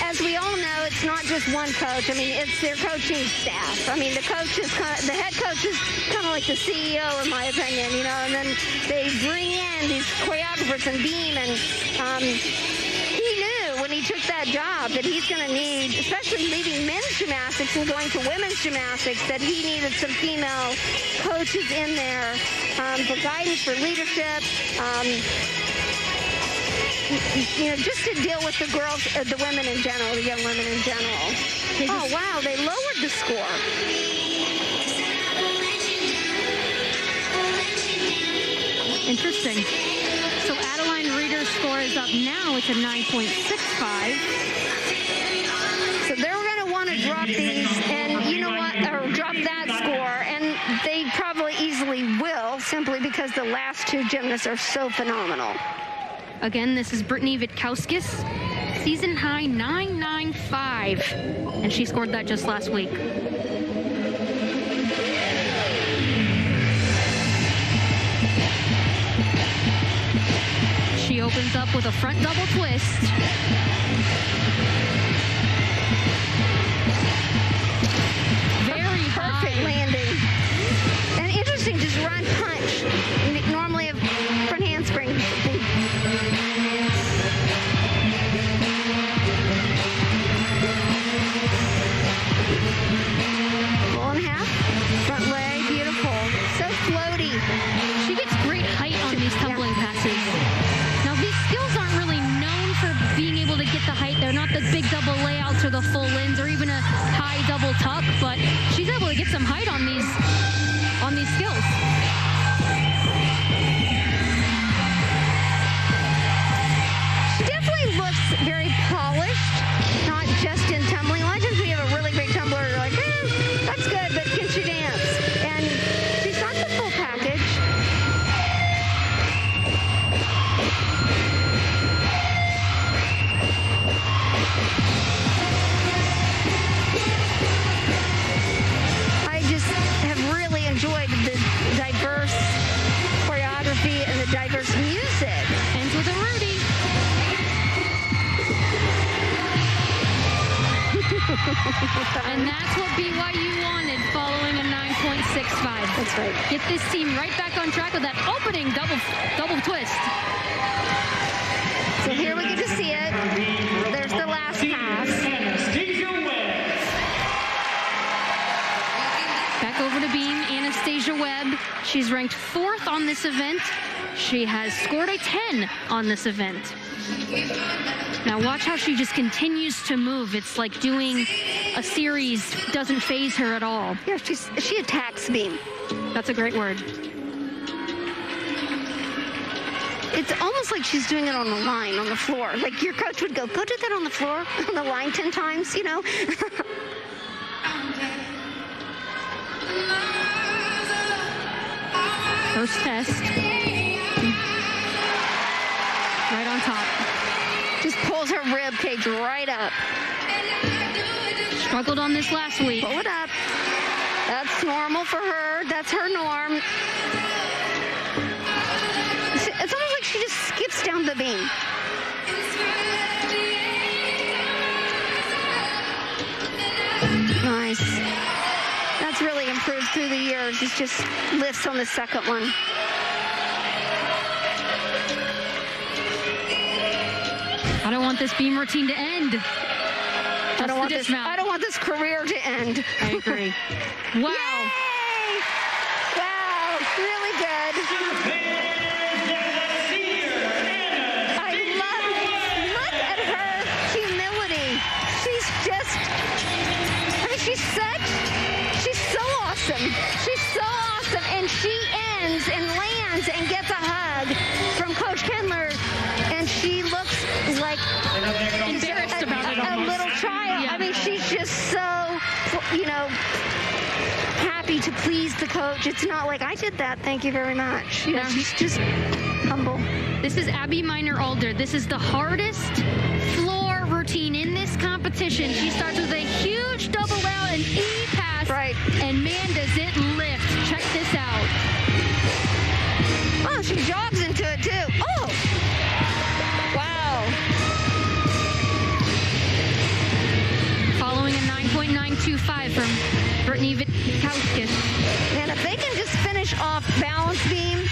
as we all know, it's not just one coach. I mean, it's their coaching staff. I mean, the head coach is kind of like the CEO, in my opinion, and then they bring in these choreographers and beam, and he knew when he took that job that he's going to need, especially leaving men's gymnastics and going to women's gymnastics, that he needed some female coaches in there for guidance, for leadership, just to deal with the girls, the women in general, the young women in general. Oh, wow, they lowered the score. Interesting. So Adeline Reeder's score is up now. It's a 9.65. So they're going to want to drop these, and you know what, or drop that score, and they probably easily will, simply because the last two gymnasts are so phenomenal. Again, this is Brittany Witkowskis, season high 9.95, and she scored that just last week. She opens up with a front double twist. Very perfect landing. And interesting, just run punch. Normally a front handspring. Full and half. Front leg, beautiful. So floaty. She gets great height on these tumbling passes. Now, these skills aren't really known for being able to get the height. They're not the big double layouts or the full lins or even a high double tuck, but she's able to get some height on these skills. She definitely looks very polished, not just in tumbling. A lot of times we have a really great tumbler, you're like, that's good, but can she dance? And she's got the full package. I just have really enjoyed the diverse choreography and the diverse music. Ends with a Rudy. And that's what BYU wanted following a 9.65. That's right. Get this team right back on track with that opening double twist. So here we get to see it. There's the last pass. Back over to beam, Anastasia Anastasia Webb. She's ranked 4th on this event. She has scored a 10 on this event. Now watch how she just continues to move. It's like doing a series doesn't faze her at all. Yeah, she attacks beam. That's a great word. It's almost like she's doing it on the line, on the floor. Like your coach would go do that on the floor, on the line 10 times, you know? First test. Right on top. Just pulls her rib cage right up. Struggled on this last week. Pull it up. That's normal for her. That's her norm. It's almost like she just skips down the beam. Nice. That's really improved through the years. It just lifts on the second one. I don't want this beam routine to end. I don't want this career to end. I agree. Wow. Yay! Wow, really good. Look at her humility. She's so awesome. She's so awesome. And she ends and lands and gets a hug from Coach Kendler. And she looks like Embarrassed about it a almost. little child. Yeah. I mean, she's just so, happy to please the coach. It's not like, I did that, thank you very much. You know, she's just humble. This is Abby Miner-Alder. This is the hardest floor routine in this competition. She starts with a huge double out and E pass. Right. And man, does it lift. Check this out. Oh, she jogs into it too. Oh! Wow. Following a 9.925 from Brittany Vitkowskis. And if they can just finish off balance beam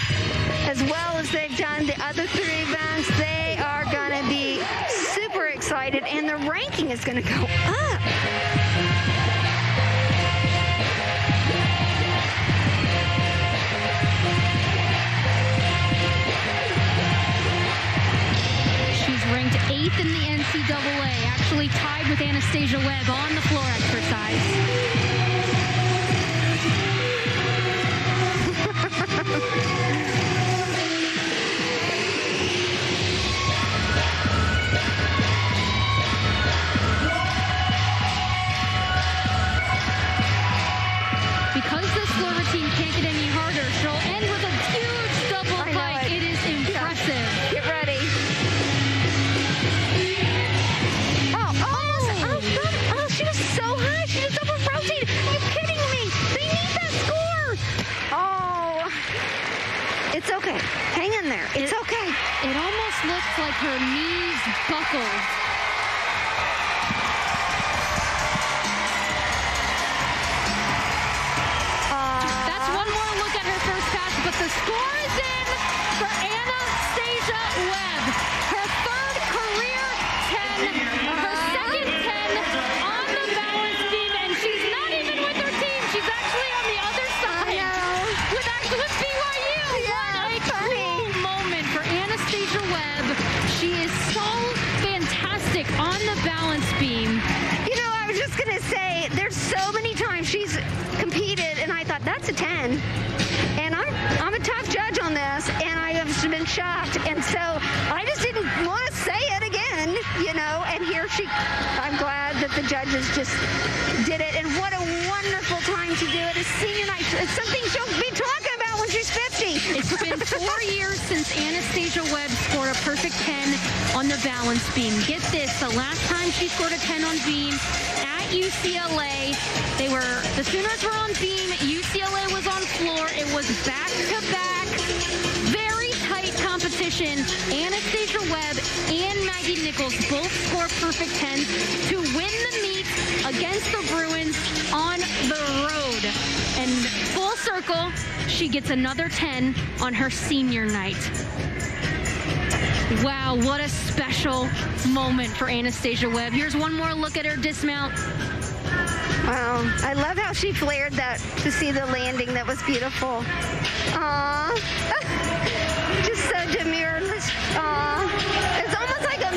as well as they've done the other 3 events, they are going to be super excited, and the ranking is going to go up. She's ranked 8th in the NCAA, actually tied with Anastasia Webb on the floor exercise. Because this floor routine can't get any harder, she'll end with a huge double I know pike. it. It is impressive. Get ready. Oh, she was so high. She just double rotated. Are you kidding me? They need that score. Oh, it's okay. Hang in there. It's okay. It almost looks like her knees buckled. That's one more look at her first pass, but the score is in for Anastasia Webb. Her 3rd career 10, her 2nd 10 on the balance beam, and she's not even with her team. She's actually on the other side with BYU. Yeah, What a cool moment for Anastasia Webb. She is so fantastic on the balance beam. You know, I was just going to say, there's so many times she's competed, and I thought, that's a 10. And I'm a tough judge on this, and I have been shocked. And so I just didn't want to say it again, and here I'm glad that the judges just did it. And what a wonderful time to do it. It's senior night. It's something she'll be talking about when she's 50. It's been 4 years since Anastasia Webb scored a perfect 10 on the balance beam. Get this, the last time she scored a 10 on beam at UCLA, the Sooners were on beam, UCLA was on floor. It was back-to-back, very tight competition. Anastasia Webb and Maggie Nichols both score perfect 10s to win the meet against the Bruins on the road. And full circle, she gets another 10 on her senior night. Wow, what a special moment for Anastasia Webb. Here's one more look at her dismount. Wow, I love how she flared that to see the landing. That was beautiful. Aww. Just so demure. Aww. It's almost like a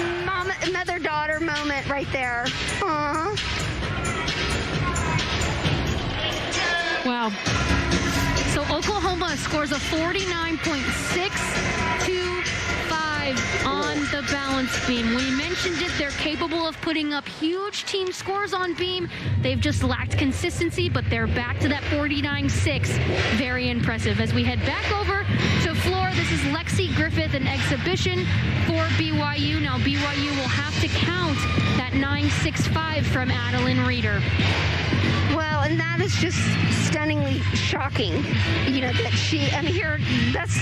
mother-daughter moment right there. Aww. Wow. So Oklahoma scores a 49.625 on the balance beam. We mentioned it, they're capable of putting up huge team scores on beam. They've just lacked consistency, but they're back to that 49.6. Very impressive. As we head back over to floor, this is Lexi Griffith, an exhibition for BYU. Now BYU will have to count that 9.65 from Adeline Reeder. Well, and that is just stunningly shocking. You know, that that's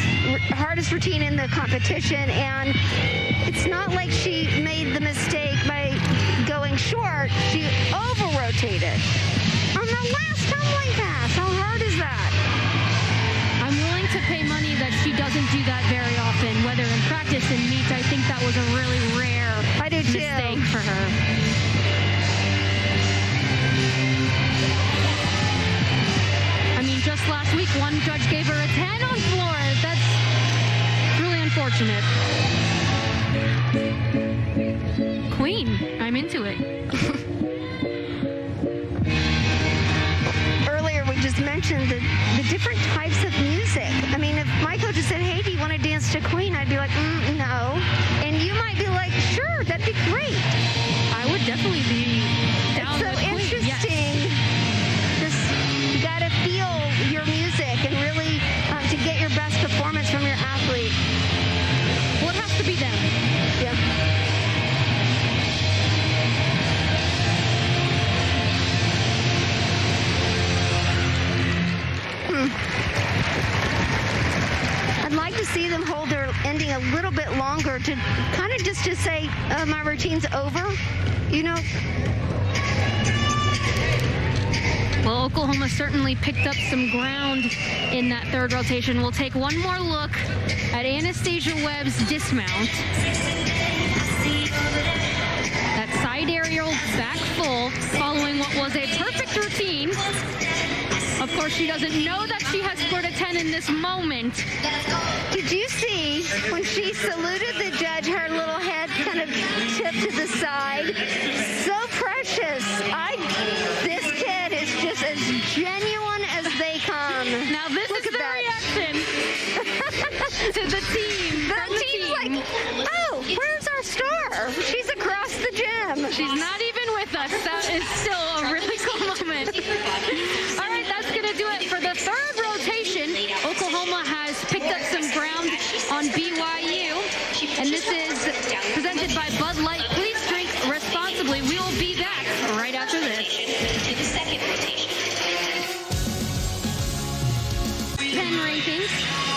hardest routine in the competition, and it's not like she made the mistake by going short. She over-rotated on the last tumbling pass. How hard is that? I'm willing to pay money that she doesn't do that very often, whether in practice and meets. I think that was a really rare mistake for her. I mean, just last week, one judge gave her a 10 on floor. That's really unfortunate. Queen, I'm into it. Earlier, we just mentioned the different types of music. I mean, if my coach had said, hey, do you want to dance to Queen? I'd be like, no. And you might be like, sure, that'd be great. I would definitely be down with Queen. It's so interesting. Just, you got to feel your music and really to get your best performance from your athlete. Well, it has to be them. Yeah. I'd like to see them hold their ending a little bit longer to kind of just to say, my routine's over, you know. Well, Oklahoma certainly picked up some ground in that third rotation. We'll take one more look at Anastasia Webb's dismount. That side aerial back full, following what was a perfect routine. Of course, she doesn't know that she has scored a 10 in this moment. Did you see when she saluted the judge, her little head kind of tipped to the side? So precious. This kid is just as genuine as they come. Now this is the reaction to the team. The team's like, oh, where's our star? She's across the gym. She's not even with us. That is still a really cool moment. All right, that's going to do it for the third rotation. Oklahoma has picked up some ground on BYU. And this is presented by Bud Light. Please drink responsibly. We will be back right after this. Penn Rankings,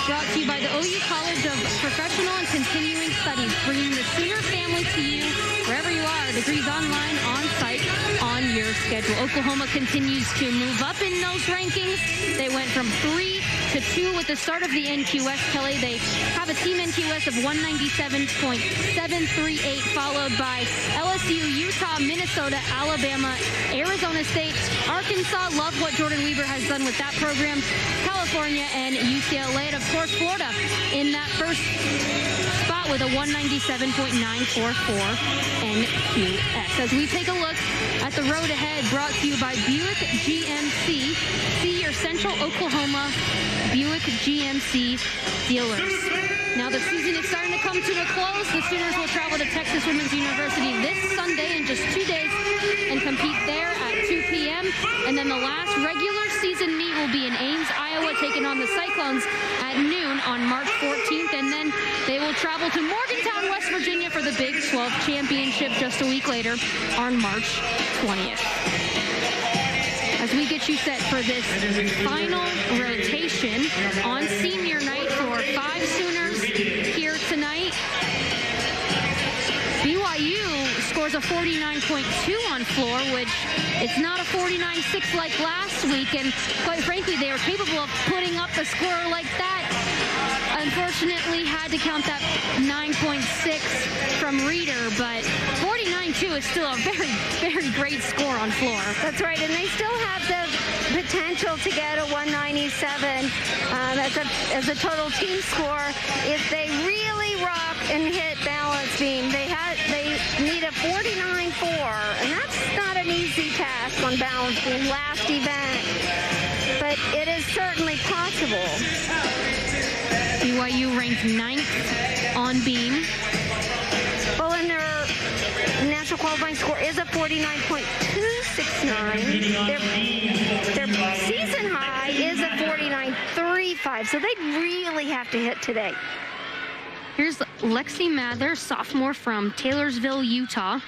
brought to you by the OU College of Professional and Continuing Studies, bringing the Sooner family to you wherever you are. Degrees online, on-site, on your schedule. Oklahoma continues to move up in those rankings. They went from 3 to 2 with the start of the NQS. Kelly, they have a team NQS of 197.738, followed by LSU, Utah, Minnesota, Alabama, Arizona State, Arkansas. Love what Jordan Weaver has done with that program. California and UCLA, and of course Florida in that first spot with a 197.944 NQS. As we take a look at the road ahead, brought to you by Buick GMC. See your Central Oklahoma Buick GMC dealers. Now the season is starting to come to a close. The Sooners will travel to Texas Women's University this Sunday in just 2 days and compete there at 2 p.m. And then the last regular season meet will be in Ames, Iowa, taking on the Cyclones at noon on March 14th. And then they will travel to Morgantown, West Virginia for the Big 12 Championship just a week later on March 20th. As we get you set for this final rotation on senior night for 5 Sooners here tonight. BYU scores a 49.2 on floor, which it's not a 49.6 like last week, and quite frankly, they are capable of putting up a score like that unfortunately had to count that 9.6 from Reeder, but 49-2 is still a very, very great score on floor. That's right, and they still have the potential to get a 197 as a total team score if they really rock and hit balance beam. They need a 49.4, and that's not an easy task on balance beam last event, but it is certainly possible. BYU ranked 9th on beam. Well, and their national qualifying score is a 49.269. Their season high is a 49.35, so they really have to hit today. Here's Lexi Mather, sophomore from Taylorsville, Utah.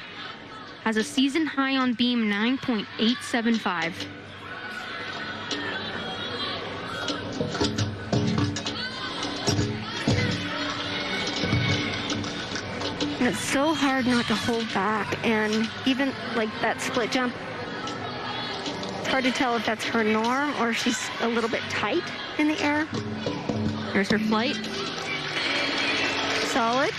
Has a season high on beam 9.875. And it's so hard not to hold back, and even like that split jump, it's hard to tell if that's her norm or she's a little bit tight in the air. Here's her flight. Solid.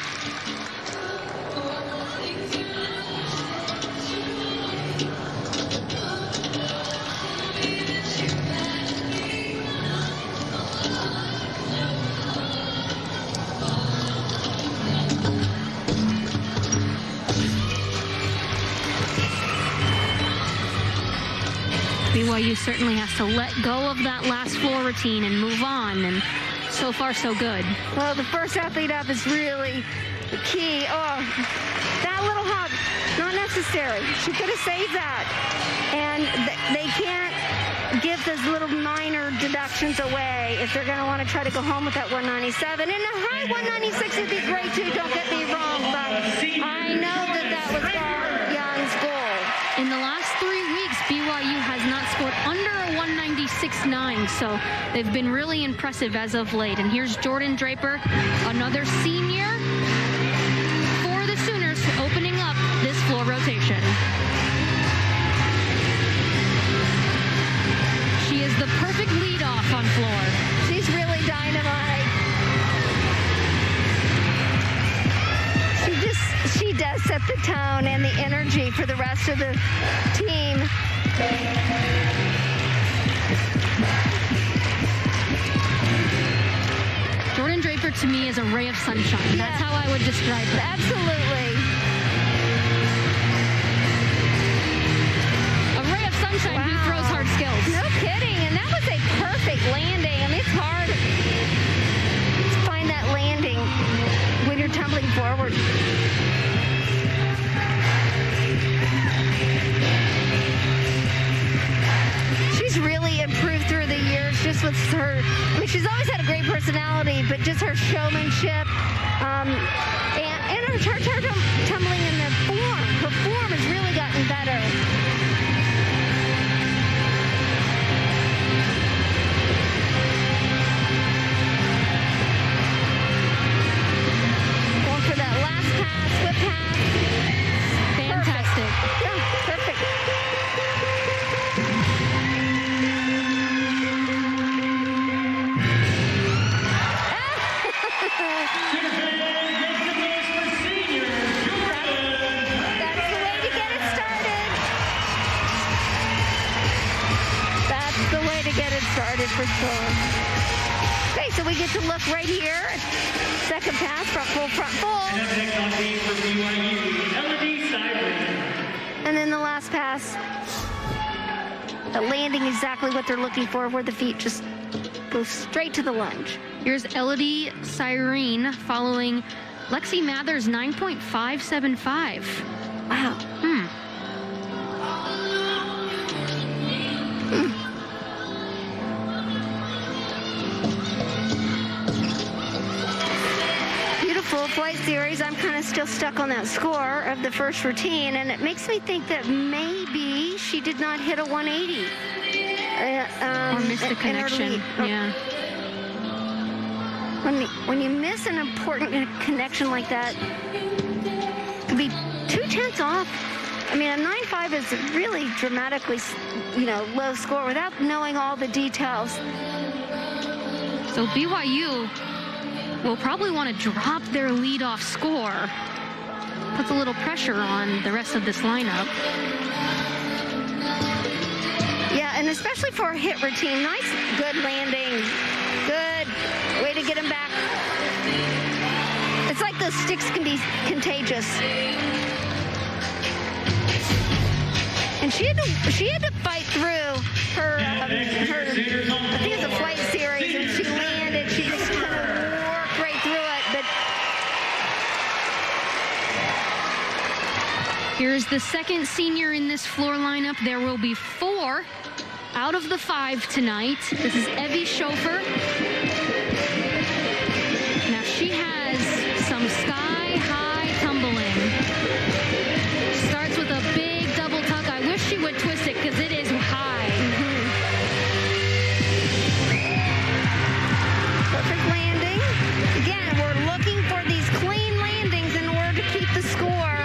BYU certainly has to let go of that last floor routine and move on, and so far so good. Well, the first athlete up is really the key. Oh, that little hop, not necessary. She could have saved that. And they can't give those little minor deductions away if they're going to want to try to go home with that 197. And a high 196 would be great too, don't get me wrong, but I know that was Young's goal. In the last 3 weeks, BYU has not scored under a 196.9, so they've been really impressive as of late. And here's Jordan Draper, another senior for the Sooners, opening up this floor rotation. She is the perfect leadoff on floor. She's really dynamite. She does set the tone and the energy for the rest of the team. Jordan Draper, to me, is a ray of sunshine. Yeah. That's how I would describe her. Absolutely. A ray of sunshine who Wow. throws hard skills. No kidding, and that was a perfect landing. I mean, it's hard to find that landing when you're tumbling forward. She's really improved through the years just with her, I mean, she's always had a great personality, but just her showmanship and her tumbling in the form. Her form has really gotten better. Going for that last pass, whip pass. Fantastic. Perfect. Yeah, perfect. That's the way to get it started. That's the way to get it started for sure. Okay, so we get to look right here. Second pass, front full, front full. And up next on beam for BYU, Elodie Cyrus. And then the last pass. The landing exactly what they're looking for, where the feet just go straight to the lunge. Here's Elodie Cyrene following Lexi Mather's 9.575. Wow. Beautiful flight series. I'm kind of still stuck on that score of the first routine, and it makes me think that maybe she did not hit a 180. Or missed a in her connection. lead. Yeah. When you miss an important connection like that, it could be 2/10 off. I mean, a 9.5 is a really dramatically, low score without knowing all the details. So BYU will probably want to drop their leadoff score. Puts a little pressure on the rest of this lineup. Yeah, and especially for a hit routine. Nice, good landing. Good way to get him back. It's like those sticks can be contagious. And she had to fight through her I think it was a flight series, and she landed. She just kind of worked right through it. But here's the second senior in this floor lineup. There will be 4 out of the 5 tonight. This is Evie Schofer. Now she has some sky-high tumbling. Starts with a big double tuck. I wish she would twist it because it is high. perfect landing. Again, we're looking for these clean landings in order to keep the score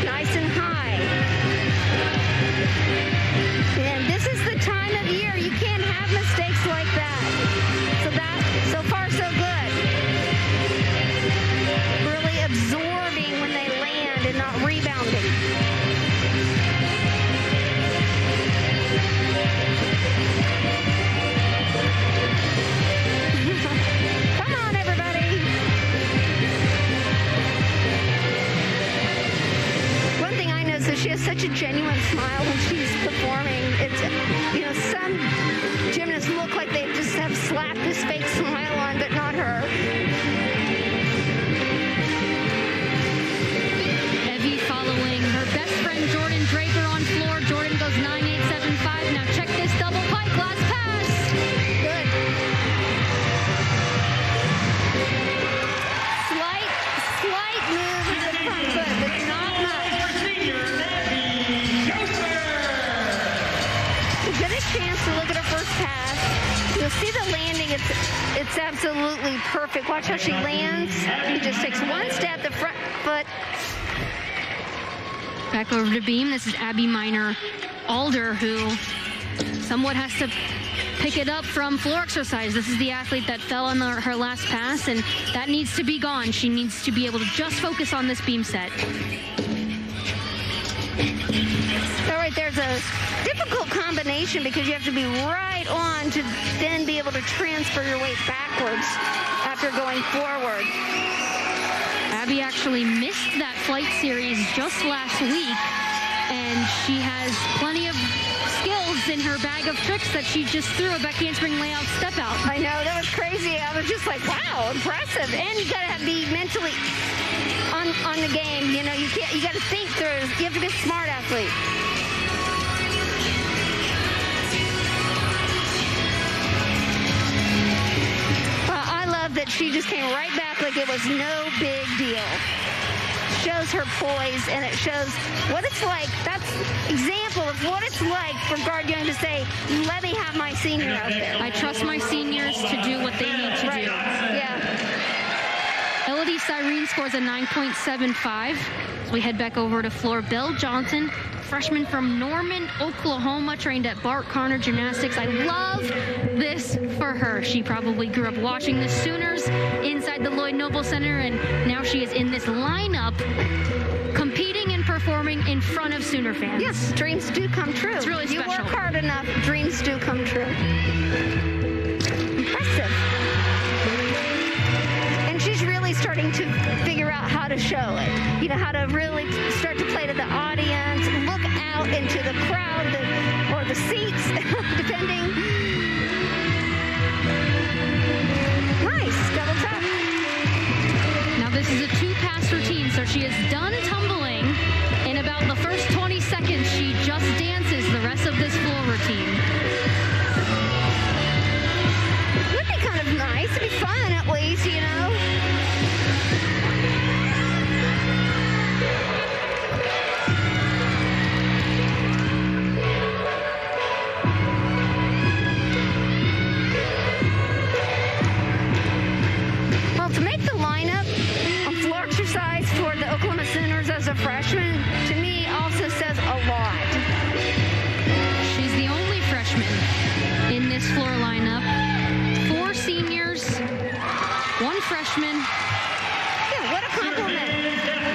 nice and high. And this is the time of year you can't have mistakes like that. So far so good. Really absorbing when they land and not rebounding. Come on, everybody. One thing I noticed is she has such a genuine smile when she's performing. It's, some gymnasts look like they just have slapped this fake smile on, but not her. Evie following her best friend Jordan Draper on floor. Jordan goes 9.875. Now check this double pike, last pass. Good. Slight move in the front foot, but not much. We'll get a chance to look at her first pass. You'll see the landing. It's absolutely perfect. Watch how she lands. She just takes one step, the front foot. Back over to beam. This is Abby Minor Alder, who somewhat has to pick it up from floor exercise. This is the athlete that fell on her last pass, and that needs to be gone. She needs to be able to just focus on this beam set. All right, there's a difficult combination because you have to be right on to then be able to transfer your weight backwards after going forward. Abby actually missed that flight series just last week, and she has plenty of skills in her bag of tricks that she just threw a back handspring layout step out. I know, that was crazy. I was just like, wow, impressive. And you gotta be mentally on the game. You gotta think through. You have to be a smart athlete. I love that she just came right back like it was no big deal. Shows her poise, and it shows what it's like. That's example of what it's like for guard young to say, let me have my senior out there. I trust my seniors to do what they need to do. Yeah. Elodie Cyrene scores a 9.75. As we head back over to floor, Belle Johnson, freshman from Norman, Oklahoma, trained at Bart Carner Gymnastics. I love this for her. She probably grew up watching the Sooners inside the Lloyd Noble Center, and now she is in this lineup competing and performing in front of Sooner fans. Yes, dreams do come true. It's really special. You work hard enough, dreams do come true. Impressive. And she's really starting to figure out how to show it. How to really start to play to the audience, look out into the crowd or the seats, depending. Nice, double tap. Now this is a 2-pass routine, so she is done tumbling. In about the first 20 seconds, she just dances the rest of this floor routine. Would be kind of nice. It'd be fun at least, Well, to make the lineup on floor exercise for the Oklahoma Sooners as a freshman, to me, also says a lot. She's the only freshman in this floor lineup. 4 seniors, 1 freshmen Yeah, what a compliment.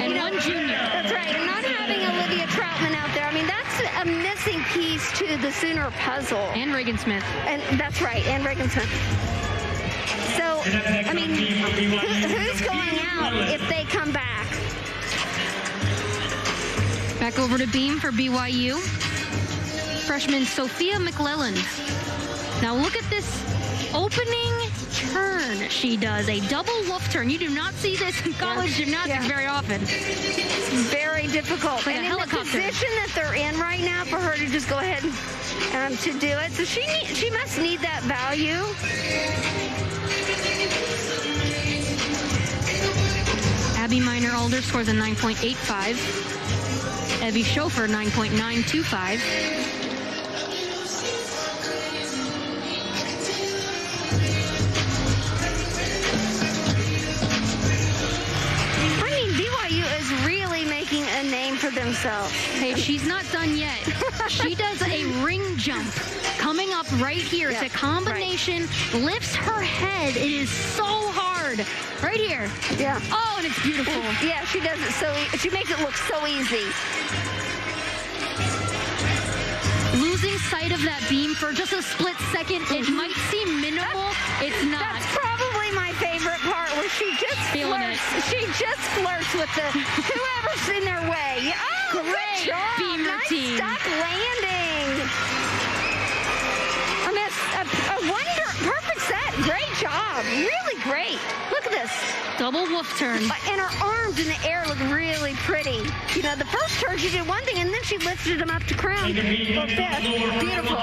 and one junior. That's right. And not having Olivia Troutman out there, I mean, that's a missing piece to the Sooner puzzle. And Reagan Smith. And that's right, and Reagan Smith. So, I mean, who's going out if they come back? Back over to beam for BYU. Freshman Sophia McClellan. Now look at this opening turn she does. A double wolf turn. You do not see this in college gymnastics very often. Very difficult. Like and a in the helicopter. position that they're in right now, for her to just go ahead and to do it. So she must need that value. Abby Miner-Alder scores a 9.85. Evie Schofer, 9.925. I mean, BYU is really making a name for themselves. Hey, she's not done yet. She does a ring jump coming up right here. It's a combination, lifts her head. It is so hard. Right here. Yeah. Oh, and it's beautiful. Yeah, she does it she makes it look so easy. Losing sight of that beam for just a split second, it might seem minimal. It's not. That's probably my favorite part, where she just Feeling flirts. She just flirts with whoever's in their way. Oh, Great good job. beam Nice routine. stuck landing. I mean, a perfect set. Great job. Really great. Look at this. Double wolf turn. And her arms in the air look really pretty. You know, the first turn she did one thing, and then she lifted them up to crown for fifth. Beautiful.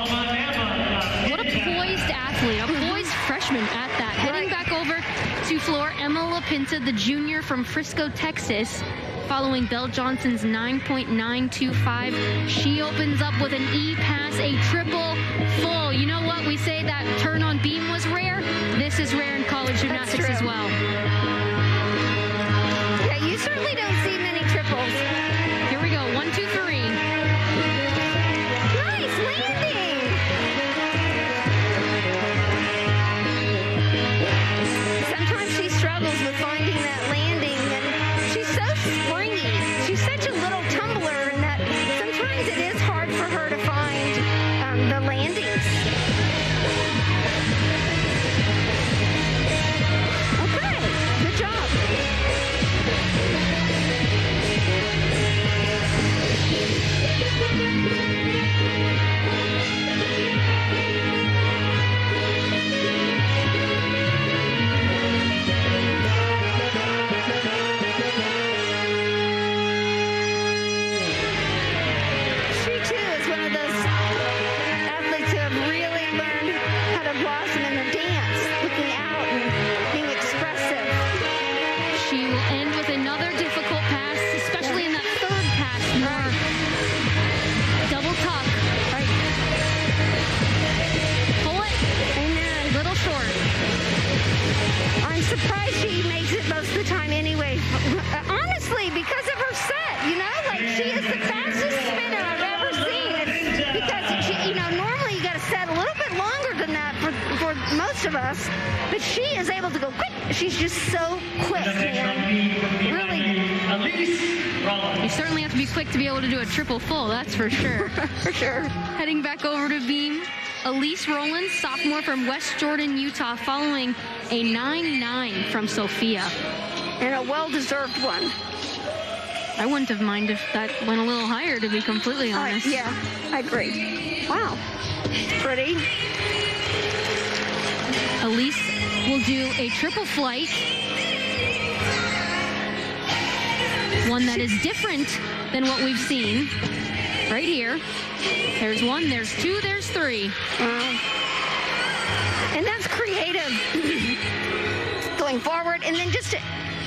What a poised athlete, a poised freshman at that. Heading back over to floor, Emma LaPinta, the junior from Frisco, Texas. Following Belle Johnson's 9.925, she opens up with an E-pass, a triple full. You know what? We say that turn on beam was rare. This is rare in college gymnastics as well. Yeah, you certainly don't see many triples. Here we go. 1, 2, 3. Nice landing. Sometimes she struggles with finding that landing, and she's so springy. She's such a little tumbler, and that sometimes it is hard for her to find the landings. Okay, good job. She too is one of those athletes who have really learned how to blossom in the dance, looking out and being expressive. She will end with another difficult pass, especially in that third pass. More double tuck. Right. Pull it. Amen. Little short. I'm surprised she makes it most of the time anyway. Honestly, because of her set, you know, like she is the fastest spinner I've ever seen. It's because she, you know, normally you got to set a little bit longer than that for most of us, but she is able to go quick. She's just so quick, man. Really, You certainly have to be quick to be able to do a triple full, that's for sure. for sure. Heading back over to beam, Elise Rowland, sophomore from West Jordan, Utah, following a 9.9 from Sophia. And a well-deserved one. I wouldn't have minded if that went a little higher, to be completely honest. Yeah, I agree. Wow. Pretty. Elise will do a triple flight. One that is different than what we've seen. Right here. There's 1, there's 2, there's 3. And that's creative. Going forward, and then just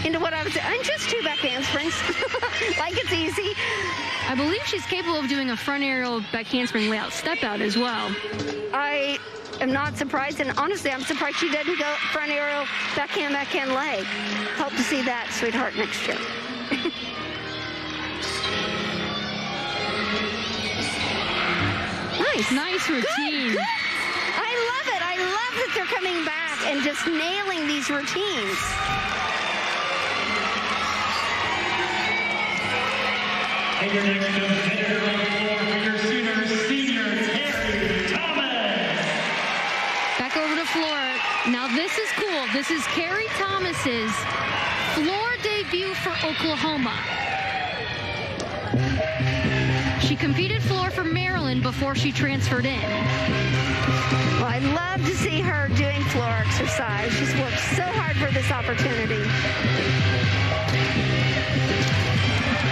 into what I was saying, and just 2 back handsprings. Like it's easy. I believe she's capable of doing a front aerial back handspring layout step out as well. I am not surprised, and honestly, I'm surprised she didn't go front aerial, backhand leg. Hope to see that, sweetheart, next year. Nice routine. Good. I love it. love that they're coming back and just nailing these routines. And your next competitor on the floor for your Sooners, senior Terry Thomas. Back over to floor. Now this is cool. This is Carrie Thomas's floor debut for Oklahoma. She competed floor for Maryland before she transferred in. Well, I love to see her doing floor exercise. She's worked so hard for this opportunity.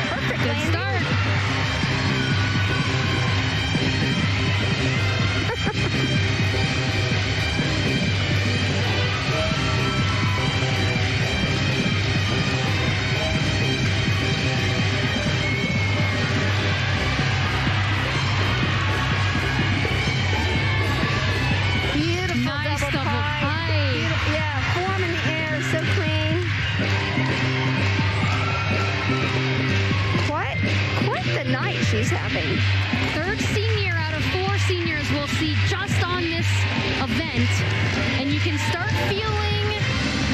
Perfect Good landing. start. Beautiful Nice double double pie. pie. Beautiful, yeah, form in the air, so clean. Quite the night she's having. Third senior out of 4 seniors we'll see just on this event. And you can start feeling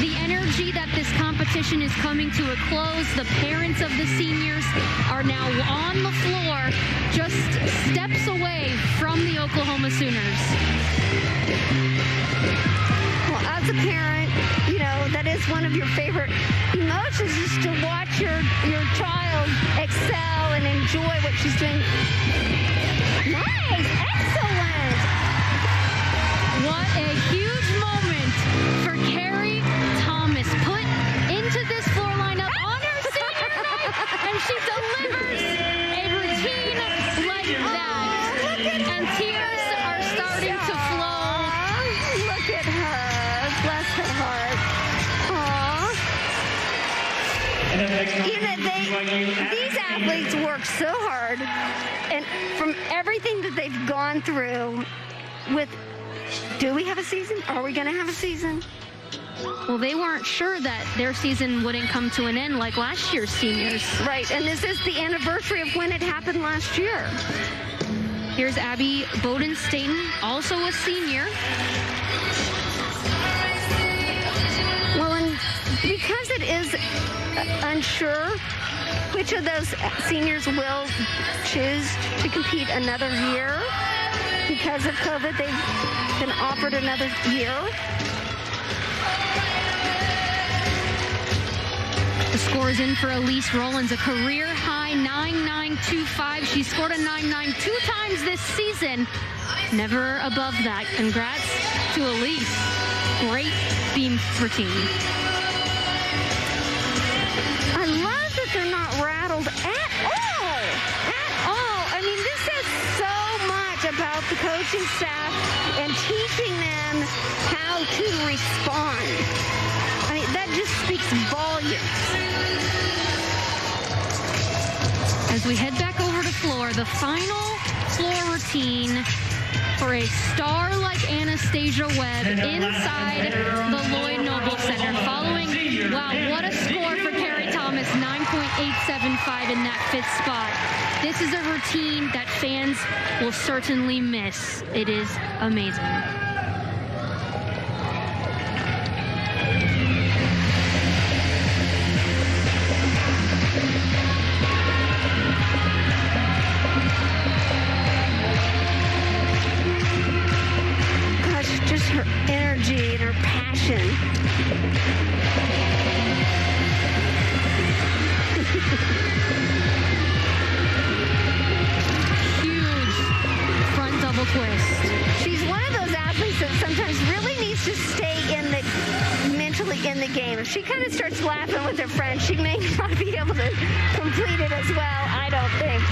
the energy that this competition is coming to a close. The parents of the seniors are now on the floor, just steps away from the Oklahoma Sooners. Well, as a parent, you know, that is one of your favorite emotions, is to watch your child excel and enjoy what she's doing. Nice, excellent. What a huge moment for Carrie Thomas. Put into this floor lineup on her senior night, and she delivers a routine like that. And tears are starting to flow. Look at her. Bless her heart. Aw. And then next up, You know, BYU these athletes work so hard, and from everything that they've gone through with, do we have a season? Are we going to have a season? Well, they weren't sure that their season wouldn't come to an end like last year's seniors. Right, and this is the anniversary of when it happened last year. Here's Abby Bowden-Staten, also a senior. Well, and because it is unsure which of those seniors will choose to compete another year, because of COVID, they've been offered another year. The score is in for Elise Rollins, a career-high 9.925. She scored a 9.9 2 times this season. Never above that. Congrats to Elise. Great beam routine. I love that they're not rattled at all. At all. I mean, this says so much about the coaching staff and teaching them how to respond. I mean, that just speaks volumes. As we head back over to floor, the final floor routine for a star like Anastasia Webb inside the Lloyd Noble Center. Following, wow, what a score for Carrie Thomas, 9.875 in that 5th spot. This is a routine that fans will certainly miss. It is amazing. Gosh, just her energy and her passion. Huge front double twist. She's one of those athletes that sometimes really needs to stay mentally in the game. If she kind of starts laughing with her friends, she may not be able to complete it as well, I don't think.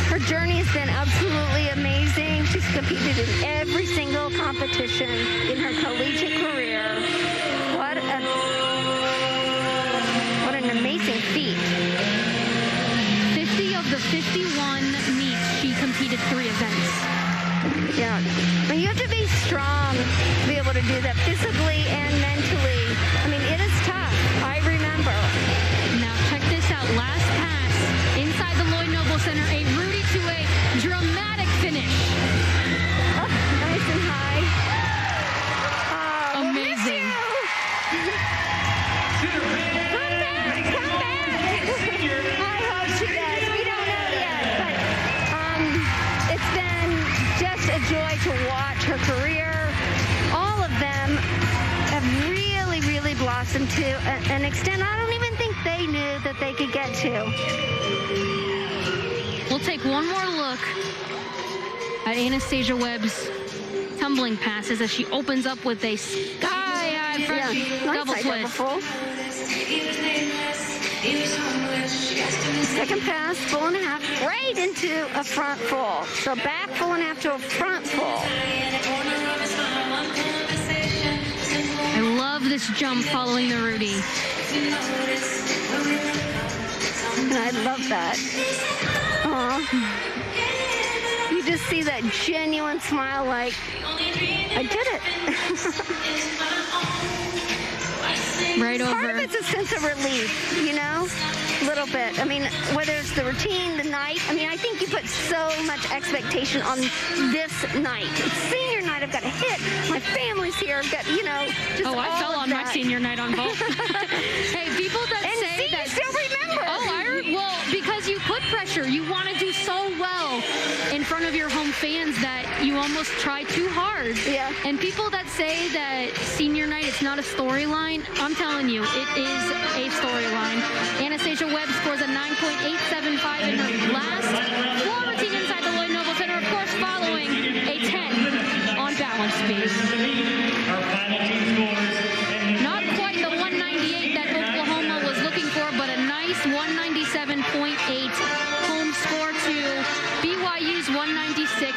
Her journey has been absolutely amazing. She's competed in every single competition in her collegiate career. What an amazing feat. 50 of the 51 meets, she competed 3 events. Yeah. But you have to be strong to be able to do that physically hope she does. We don't know yet, but it's been just a joy to watch her career. All of them have really, really blossomed to an extent I don't even think they knew that they could get to. We'll take one more look at Anastasia Webb's tumbling passes as she opens up with a sky-high front double twist. Second pass, full and a half, right into a front full. So back full and a half to a front full. I love this jump following the Rudy. And I love that. You just see that genuine smile like, I did it. Right over. Part of it's a sense of relief, you know? A little bit. I mean, whether it's the routine, the night. I mean, I think you put so much expectation on this night. It's senior night. I've got a hit. My family's here. I've got, just I fell on that. my senior night on vault. Hey, people that say that. Still remember. Well, because you put pressure. You want to do so well in front of your home fans that you almost try too hard. Yeah. And people that say that senior night, it's not a storyline, I'm telling you, it is a storyline. Anastasia Webb scores a 9.875 in her last. Floor routine inside the Lloyd Noble Center, of course, following a 10 on balance speed. Our final team scores. Not quite the 198 that Oklahoma was looking for, but a nice 197.8 home score to BYU's 196.9.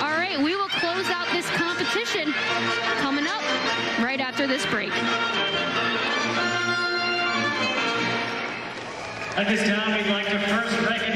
All right, we will close out this competition coming up right after this break. At this time, we'd like to first recognize